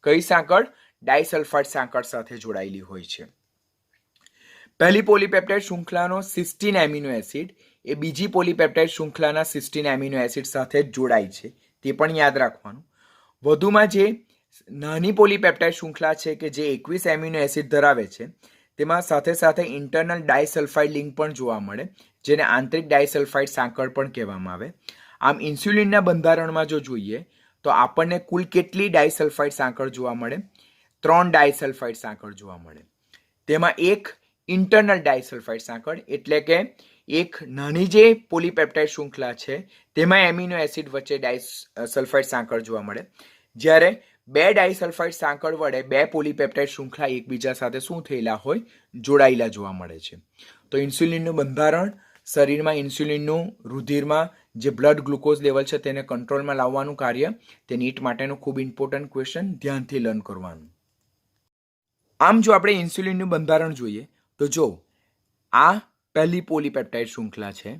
કઈ સાંકળ? ડાયસલ્ફાઇડ સાંકળ સાથે જોડાયેલી હોય છે. પહેલી પોલીપેપ્ટાઇડ શૃંખલાનો સિસ્ટીન એમિનો એસિડ એ બીજી પોલીપેપ્ટાઇડ શૃંખલાના સિસ્ટીન એમિનો એસિડ સાથે જોડાય છે, તે પણ યાદ રાખવાનું. વધુમાં જે નાની પોલીપેપ્ટાઇડ શૃંખલા છે કે જે 21 એમિનો એસિડ ધરાવે છે તેમાં સાથે સાથે ઇન્ટરનલ ડાયસલ્ફાઇડ લિંક પણ જોવા મળે, જેને આંતરિક ડાયસલ્ફાઇડ સાંકળ પણ કહેવામાં આવે. આમ ઇન્સ્યુલિનના બંધારણમાં જો જોઈએ તો આપણને કુલ કેટલી ડાયસલ્ફાઇડ સાંકળ જોવા મળે? 3 ડાયસલ્ફાઇડ સાંકળ જોવા મળે. તેમાં એક ઇન્ટરનલ ડાયસલ્ફાઇડ સાંકળ એટલે કે એક નાની જે પોલીપેપ્ટાઇડ શૃંખલા છે તેમાં એમિનો એસિડ વચ્ચે ડાયસલ્ફાઇડ સાંકળ જોવા મળે. જ્યારે 2 ડાયસલ્ફાઇડ સાંકળ વડે 2 પોલીપેપ્ટાઇડ શૃંખલા એકબીજા સાથે શું થયેલા હોય? જોડાયેલા જોવા મળે છે. તો ઇન્સ્યુલિનનું બંધારણ, શરીરમાં ઇન્સ્યુલિનનું રુધિરમાં જે બ્લડ ગ્લુકોઝ લેવલ છે તેને કંટ્રોલમાં લાવવાનું કાર્ય, તે નીટ માટેનું ખૂબ ઇમ્પોર્ટન્ટ ક્વેશ્ચન, ધ્યાનથી લર્ન કરવાનું. આમ જો આપણે ઇન્સ્યુલિનનું બંધારણ જોઈએ તો જો આ પહેલી પોલીપેપ્ટાઇડ શૃંખલા છે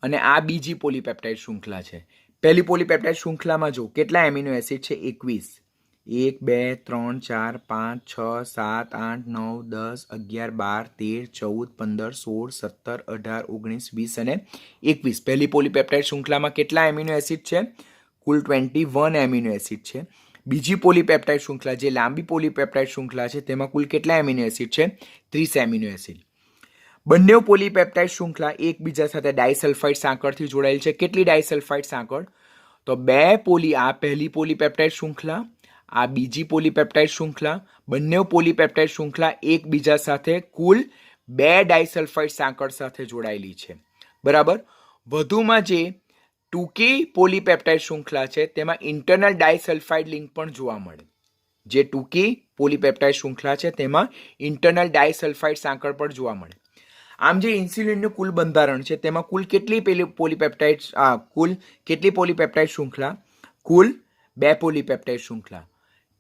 અને આ બીજી પોલીપેપ્ટાઇડ શૃંખલા છે. પહેલી પોલીપેપ્ટાઇડ શૃંખલામાં જો કેટલા એમિનો એસિડ છે? 21. 1 2 3 4 5 6 7 8 9 10 11 12 13 14 15 16 17 18 19 20 અને 21. પહેલી પોલીપેપ્ટાઇડ શૃંખલામાં કેટલા એમિનો એસિડ છે? કુલ 21 એમિનો એસિડ છે. બીજી પોલીપેપ્ટાઇડ શૃંખલા જે લાંબી પોલીપેપ્ટાઇડ શૃંખલા છે તેમાં કુલ કેટલા એમિનો એસિડ છે? 30 એમિનો એસિડ. બંને પોલીપેપ્ટાઇડ શૃંખલા એકબીજા સાથે ડાયસલ્ફાઇડ સાંકળથી જોડાયેલ છે. કેટલી ડાયસલ્ફાઇડ સાંકળ? તો 2 આ પહેલી પોલીપેપ્ટાઇડ શૃંખલા, આ બીજી પોલીપેપ્ટાઇડ શૃંખલા, બંને પોલીપેપ્ટાઇડ શૃંખલા એકબીજા સાથે કુલ 2 ડાયસલ્ફાઇડ સાંકળ સાથે જોડાયેલી છે. બરાબર. વધુમાં જે ટૂંકી પોલીપેપ્ટાઇડ શૃંખલા છે તેમાં ઇન્ટરનલ ડાયસલ્ફાઇડ લિંક પણ જોવા મળે. જે ટૂંકી પોલીપેપ્ટાઇડ શૃંખલા છે તેમાં ઇન્ટરનલ ડાયસલ્ફાઇડ સાંકળ પણ જોવા મળે. આમ જે ઇન્સ્યુલિનનું કુલ બંધારણ છે તેમાં કુલ કેટલી પોલીપેપ્ટાઇડ શૃંખલા? કુલ 2 પોલીપેપ્ટાઇડ શૃંખલા.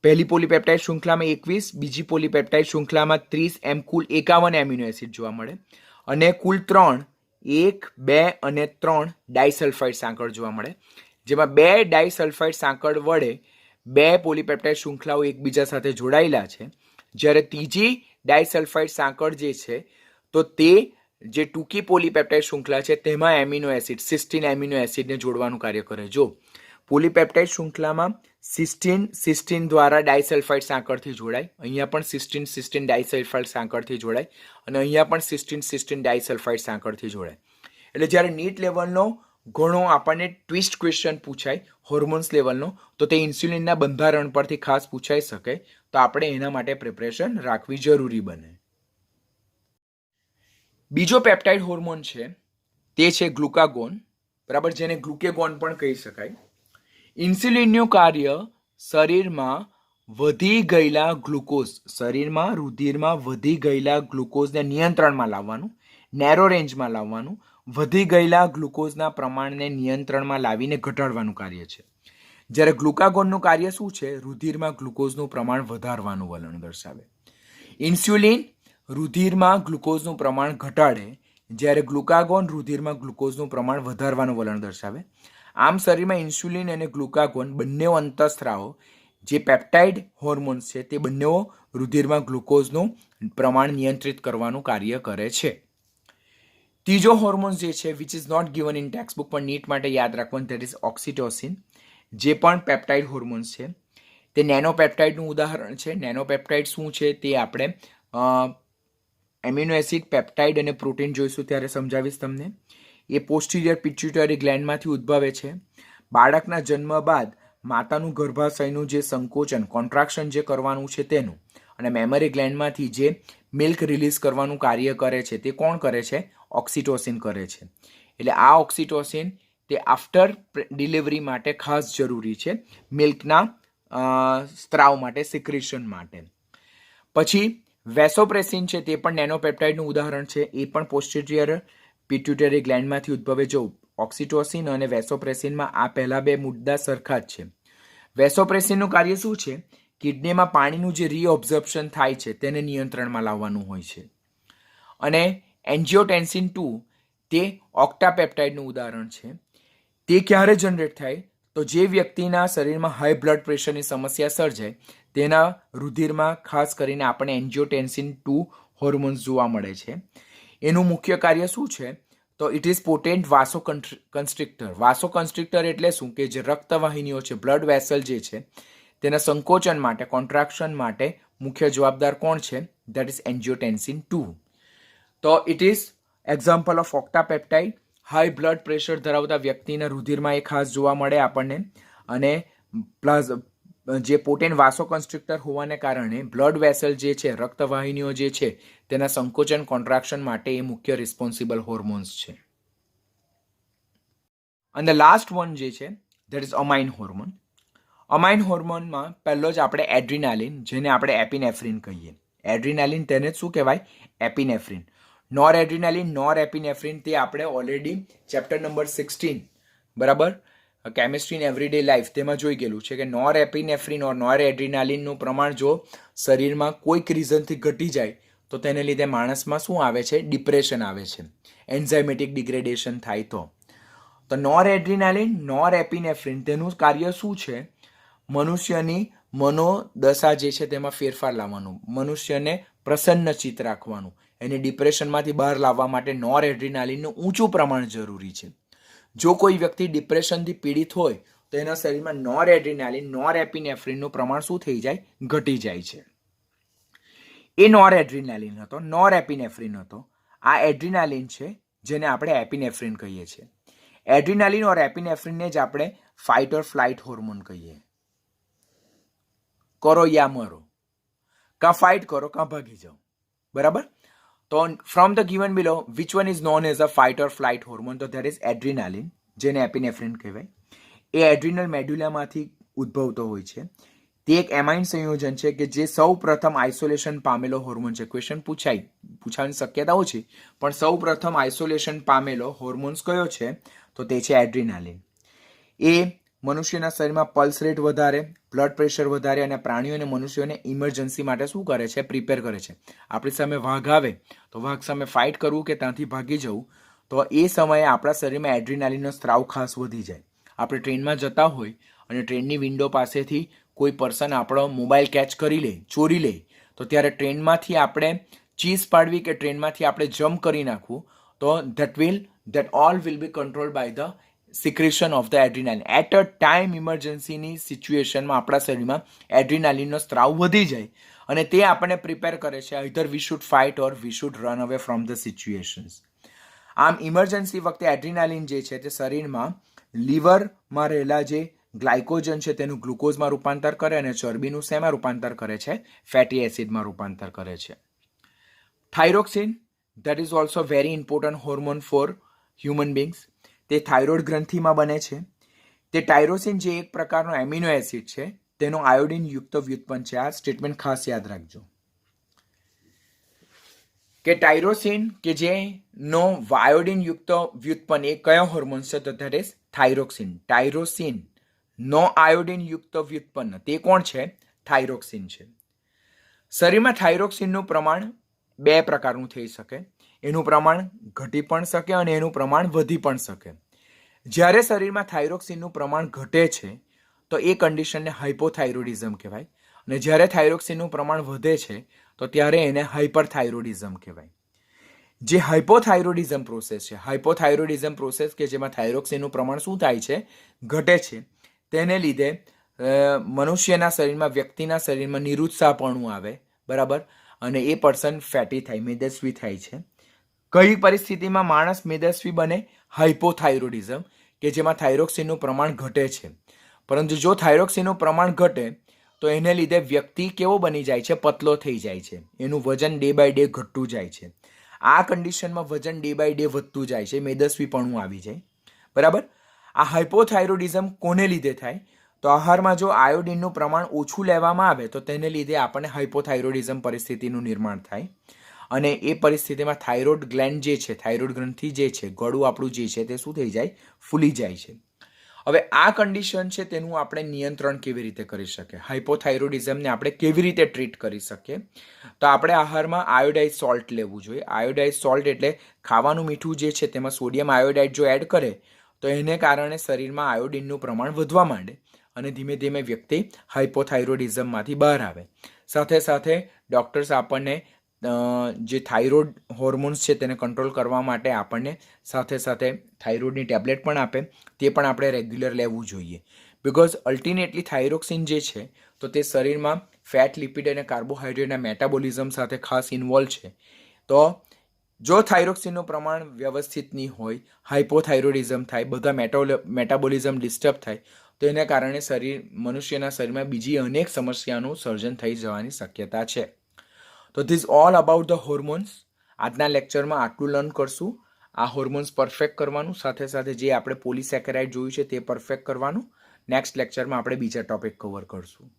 પહેલી પોલીપેપ્ટાઇડ શૃંખલામાં 21, બીજી પોલીપેપ્ટાઇડ શૃંખલામાં 30, એમ કુલ 51 એમિનો એસિડ જોવા મળે અને કુલ 3, 1, 2 અને 3 ડાયસલ્ફાઇડ સાંકળ જોવા મળે, જેમાં 2 ડાયસલ્ફાઇડ સાંકળ વડે 2 પોલીપેપ્ટાઇડ શૃંખલાઓ એકબીજા સાથે જોડાયેલા છે. જ્યારે ત્રીજી ડાયસલ્ફાઇડ સાંકળ જે છે તો તે જે ટૂંકી પોલીપેપ્ટાઇડ શૃંખલા છે તેમાં એમિનો એસિડ, સિસ્ટીન એમિનો એસિડને જોડવાનું કાર્ય કરે. જો પોલીપેપ્ટાઇડ શૃંખલામાં સિસ્ટીન દ્વારા ડાયસલ્ફાઇડ સાંકળથી જોડાય, અહીંયા પણ સિસ્ટીન ડાયસલ્ફાઇડ સાંકળથી જોડાય, અને અહીંયા પણ સિસ્ટીન ડાયસલ્ફાઇડ સાંકળથી જોડાય. એટલે જ્યારે નીટ લેવલનો ઘણો આપણને ટ્વિસ્ટ ક્વેશ્ચન પૂછાય હોર્મોન્સ લેવલનો, તો તે ઇન્સ્યુલિનના બંધારણ પરથી ખાસ પૂછાઈ શકે, તો આપણે એના માટે પ્રિપરેશન રાખવી જરૂરી બને. બીજો પેપ્ટાઇડ હોર્મોન છે તે છે ગ્લુકાગોન, બરાબર, જેને ગ્લુકેગોન પણ કહી શકાય. ઇન્સ્યુલિનનું કાર્ય શરીરમાં વધી ગયેલા ગ્લુકોઝ, શરીરમાં રુધિરમાં વધી ગયેલા ગ્લુકોઝને નિયંત્રણમાં લાવવાનું, નેરો રેન્જમાં લાવવાનું, વધી ગયેલા ગ્લુકોઝના પ્રમાણને નિયંત્રણમાં લાવીને ઘટાડવાનું કાર્ય છે. જ્યારે ગ્લુકાગોનનું કાર્ય શું છે? રુધિરમાં ગ્લુકોઝનું પ્રમાણ વધારવાનું વલણ દર્શાવે. ઇન્સ્યુલિન રુધિરમાં ગ્લુકોઝનું પ્રમાણ ઘટાડે, જ્યારે ગ્લુકાગોન રુધિરમાં ગ્લુકોઝનું પ્રમાણ વધારવાનું વલણ દર્શાવે. આમ શરીરમાં ઇન્સ્યુલિન અને ગ્લુકાગોન બંને અંતઃસ્ત્રાવો જે પેપ્ટાઇડ હોર્મોન્સ છે તે બંને રુધિરમાં ગ્લુકોઝનું પ્રમાણ નિયંત્રિત કરવાનું કાર્ય કરે છે. ત્રીજો હોર્મોન જે છે which is not given in textbook, પણ નીટ માટે યાદ રાખવાનું, ધેટ ઇઝ ઓક્સિટોસિન, જે પણ પેપ્ટાઇડ હોર્મોન્સ છે. તે નેનોપેપ્ટાઇડનું ઉદાહરણ છે. નેનોપેપ્ટાઇડ શું છે તે આપણે એમિનો એસિડ, પેપ્ટાઇડ અને પ્રોટીન જોઈશું ત્યારે સમજાવીશ તમને. એ પોસ્ટિરિયર પિટ્યુટરી ગ્લેન્ડમાંથી ઉદ્ભવે છે. બાળકના જન્મ બાદ માતાનું ગર્ભાશયનું જે સંકોચન, કોન્ટ્રાક્શન જે કરવાનું છે તેનું, અને મેમરી ગ્લેન્ડમાંથી જે મિલ્ક રિલીઝ કરવાનું કાર્ય કરે છે તે કોણ કરે છે? ઓક્સિટોસિન કરે છે. એટલે આ ઓક્સિટોસિન તે આફ્ટર ડિલિવરી માટે ખાસ જરૂરી છે, મિલ્કના સ્ત્રાવ માટે, સિક્રેશન માટે. પછી વેસોપ્રેસિન છે તે પણ નેનોપેપ્ટાઇડનું ઉદાહરણ છે. એ પણ પોસ્ટિરિયર પિટ્યુટરી ગ્લેન્ડમાંથી ઉદ્ભવે. જો ઓક્સિટોસિન અને વેસોપ્રેસિનમાં આ પહેલા બે મુદ્દા સરખા જ છે. વેસોપ્રેસિનનું કાર્ય શું છે? કિડનીમાં પાણીનું જે રીઓબ્ઝર્પ્શન થાય છે તેને નિયંત્રણમાં લાવવાનું હોય છે. અને એન્જિયોટેન્સિન 2 તે ઓક્ટાપેપ્ટાઇડનું ઉદાહરણ છે. તે ક્યારે જનરેટ થાય? તો જે વ્યક્તિના શરીરમાં હાઈ બ્લડ પ્રેશરની સમસ્યા સર્જાય તેના રુધિરમાં ખાસ કરીને આપણે એન્જિયોટેન્સિન 2 હોર્મોન્સ જોવા મળે છે. એનું મુખ્ય કાર્ય શું છે? તો ઇટ ઇઝ પોટેન્ટ વાસોકન્સ્ટ્રિક્ટર. વાસોકન્સ્ટ્રિક્ટર એટલે શું? કે જે રક્તવાહિનીઓ છે, બ્લડ વેસલ જે છે તેના સંકોચન માટે, કોન્ટ્રાક્શન માટે મુખ્ય જવાબદાર કોણ છે? That is angiotensin 2. તો it is example of octapeptide. High blood pressure ધરાવતા વ્યક્તિના રુધિરમાં એ ખાસ જોવા મળે આપણને, અને પ્લસ જે પોટેન્ટ વાસોકન્સ્ટ્રિક્ટર હોવાને કારણે બ્લડ વેસલ જે છે, રક્તવાહિનીઓ જે છે તેના સંકોચન, કોન્ટ્રાક્શન માટે એ મુખ્ય રિસ્પોન્સિબલ હોર્મોન્સ છે. અને લાસ્ટ વન જે છે ધેટ ઇઝ અમાઇન હોર્મોન. અમાઇન હોર્મોનમાં પહેલો જ આપણે એડ્રીનાલિન, જેને આપણે એપિનેફ્રિન કહીએ. એડ્રીનાલિન તેને જ શું કહેવાય? એપિનેફ્રિન. નોર એડ્રીનાલિન, નોર એપિનેફ્રિન તે આપણે ઓલરેડી ચેપ્ટર નંબર 16, બરાબર, કેમિસ્ટ્રી ઇન એવરીડે લાઈફ તેમાં જોઈ ગયેલું છે કે નોર એપિનેફ્રિન ઓર નોર એડ્રીનાલિનનું પ્રમાણ જો શરીરમાં કોઈક રીઝનથી ઘટી જાય તો તેને લીધે માણસમાં શું આવે છે? ડિપ્રેશન આવે છે, એન્ઝાઇમેટિક ડિગ્રેડેશન થાય. તો નોર એડ્રીનાલિન, નોર એપિનેફ્રિન તેનું કાર્ય શું છે? મનુષ્યની મનોદશા જે છે તેમાં ફેરફાર લાવવાનું, મનુષ્યને પ્રસન્ન ચિત્ત રાખવાનું, એને ડિપ્રેશનમાંથી બહાર લાવવા માટે નોર એડ્રીનાલિનનું ઊંચું પ્રમાણ જરૂરી છે. જો કોઈ વ્યક્તિ ડિપ્રેશનથી પીડિત હોય તો એના શરીરમાં નોર એડ્રીનાલિન, નોર એપિનેફ્રિનનું પ્રમાણ શું થઈ જાય? ઘટી જાય છે. એ નોર એડ્રીનાલિન હતો, નોર એપિનેફ્રિન હતો. આ એડ્રીનાલિન છે જેને આપણે એપિનેફ્રિન કહીએ છીએ. એડ્રીનાલિન ઓર એપિનેફ્રિનને જ આપણે ફાઇટ ઓર ફ્લાઇટ હોર્મોન કહીએ. કરો યા મરો, કાં ફાઇટ કરો કાં ભાગી જાઓ, બરાબર. તો from the given below which one is known as a fight or flight hormone? તો ધેટ ઇઝ એડ્રીનાલિન, જેને એપિનેફ્રિન કહેવાય. એ એડ્રીનલ મેડ્યુલામાંથી ઉદ્ભવતો હોય છે. તે એક એમાઇન સંયોજન છે કે જે સૌ પ્રથમ આઇસોલેશન પામેલો હોર્મોન છે. ક્વેશ્ચન પૂછવાની શક્યતા ઓછી, પણ સૌ પ્રથમ આઇસોલેશન પામેલો હોર્મોન્સ કયો છે? તો તે છે એડ્રીનાલિન. એ મનુષ્યના શરીરમાં પલ્સ રેટ વધારે, બ્લડ પ્રેશર વધારે, અને પ્રાણીઓ અને મનુષ્યોને ઇમરજન્સી માટે શું કરે છે? પ્રિપેર કરે છે. આપણી સામે વાઘ આવે તો વાઘ સામે ફાઇટ કરવું કે ત્યાંથી ભાગી જવું, તો એ સમયે આપણા શરીરમાં એડ્રીનાલિનનો સ્ત્રાવ ખાસ વધી જાય. આપણે ટ્રેનમાં જતા હોય અને ટ્રેનની વિન્ડો પાસેથી કોઈ પર્સન આપણો મોબાઈલ કેચ કરી લે, ચોરી લે, તો ત્યારે ટ્રેનમાંથી આપણે ચીઝ પાડવી કે ટ્રેનમાંથી આપણે જમ્પ કરી નાખવું, તો that all will be control by the secretion of the adrenaline. At a time ઇમરજન્સીની સિચ્યુએશનમાં આપણા શરીરમાં એડ્રીનાલિનનો સ્ત્રાવ વધી જાય અને તે આપણને પ્રિપેર કરે છે either we should fight or we should run away from the situations. આમ ઇમરજન્સી વખતે એડ્રીનાલિન જે છે તે શરીરમાં લીવરમાં રહેલા જે ગ્લાયકોજન છે તેનું ગ્લુકોઝમાં રૂપાંતર કરે અને ચરબીનું શેમાં રૂપાંતર કરે છે? ફેટી એસિડમાં રૂપાંતર કરે છે. Thyroxine, that is also very important hormone four human beings. તે થાઇરોઇડ ગ્રંથિમાં બને છે. તે ટાયરોસિન જે એક પ્રકારનો એમિનો એસિડ છે તેનો આયોડિન યુક્ત વ્યુત્પન્ન છે. આ સ્ટેટમેન્ટ ખાસ યાદ રાખજો કે ટાયરોસિન કે જેનો આયોડિન યુક્ત વ્યુત્પન્ન એ કયો હોર્મોન છે? તો ધેટ ઇઝ થાઇરોક્સિન. ટાયરોસિન નો આયોડિન યુક્ત વ્યુત્પન્ન તે કોણ છે? થાઇરોક્સિન છે. શરીરમાં થાઇરોક્સિનનું પ્રમાણ બે પ્રકારનું થઈ શકે. એનું પ્રમાણ ઘટી પણ શકે અને એનું પ્રમાણ વધી પણ શકે. જ્યારે શરીરમાં થાઇરોક્સિનનું પ્રમાણ ઘટે છે તો એ કન્ડિશનને હાઇપોથાઇરોઇડિઝમ કહેવાય અને જ્યારે થાઇરોક્સિનનું પ્રમાણ વધે છે તો ત્યારે એને હાઇપરથાઇરોઇડિઝમ કહેવાય. જે હાઇપોથાઇરોઇડિઝમ પ્રોસેસ છે, હાઇપોથાઇરોઇડિઝમ પ્રોસેસ કે જેમાં થાઇરોક્સિનનું પ્રમાણ શું થાય છે? ઘટે છે. તેને લીધે મનુષ્યના શરીરમાં, વ્યક્તિના શરીરમાં નિરુત્સાહપણું આવે, બરાબર, અને એ પર્સન ફેટી થાય, મેદસ્વી થાય છે. કઈ પરિસ્થિતિમાં માણસ મેદસ્વી બને? હાઇપોથાઇરોઇડિઝમ કે જેમાં થાઇરોક્સિનનું પ્રમાણ ઘટે છે. પરંતુ જો થાઇરોક્સિનનું પ્રમાણ ઘટે તો એને લીધે વ્યક્તિ કેવો બની જાય છે? પતલો થઈ જાય છે. એનું વજન ડે બાય ડે ઘટતું જાય છે. આ કન્ડિશનમાં વજન ડે બાય ડે વધતું જાય છે, મેદસ્વીપણું આવી જાય, બરાબર. આ હાઇપોથાઇરોઇડિઝમ કોને લીધે થાય? તો આહારમાં જો આયોડિનનું પ્રમાણ ઓછું લેવામાં આવે તો તેને લીધે આપણને હાઇપોથાઇરોઇડિઝમ પરિસ્થિતિનું નિર્માણ થાય અને એ પરિસ્થિતિમાં થાઇરોઇડ ગ્લેન્ડ જે છે, થાઇરોઇડ ગ્રંથિ જે છે, ગળું આપણું જે છે તે શું થઈ જાય? ફૂલી જાય છે. હવે આ કન્ડિશન છે તેનું આપણે નિયંત્રણ કેવી રીતે કરી શકીએ? હાઇપોથાઇરોઇડિઝમને આપણે કેવી રીતે ટ્રીટ કરી શકીએ? તો આપણે આહારમાં આયોડાઇઝ સોલ્ટ લેવું જોઈએ. આયોડાઇઝ સોલ્ટ એટલે ખાવાનું મીઠું જે છે તેમાં સોડિયમ આયોડાઇડ જો એડ કરે તો એને કારણે શરીરમાં આયોડિનનું પ્રમાણ વધવા માંડે અને ધીમે ધીમે વ્યક્તિ હાઇપોથાઇરોઇડિઝમમાંથી બહાર આવે. સાથે સાથે ડૉક્ટર્સ આપણને જે થાઇરોઇડ હોર્મોન્સ છે તેને કંટ્રોલ કરવા માટે આપણને સાથે સાથે થાઇરોઇડની ટેબ્લેટ પણ આપે. તે પણ આપણે રેગ્યુલર લેવું જોઈએ. બિકોઝ અલ્ટિમેટલી થાઇરોક્સિન જે છે તો તે શરીરમાં ફેટ, લિપિડ અને કાર્બોહાઈડ્રેટના મેટાબોલિઝમ સાથે ખાસ ઇન્વોલ્વ છે. તો જો થાઇરોક્સિનનું પ્રમાણ વ્યવસ્થિત નહીં હોય, હાઇપોથાઇરોઇડિઝમ થાય, બધા મેટાબોલિઝમ ડિસ્ટર્બ થાય તો એને કારણે મનુષ્યના શરીરમાં બીજી અનેક સમસ્યાનું સર્જન થઈ જવાની શક્યતા છે. તો this all about the hormones. આજના લેક્ચરમાં આટલું લર્ન કરશું. આ હોર્મોન્સ પરફેક્ટ કરવાનું, સાથે સાથે જે આપણે પોલિસેકેરાઇડ જોયું છે તે પરફેક્ટ કરવાનું. નેક્સ્ટ લેક્ચરમાં આપણે બીજા ટોપિક કવર કરશું.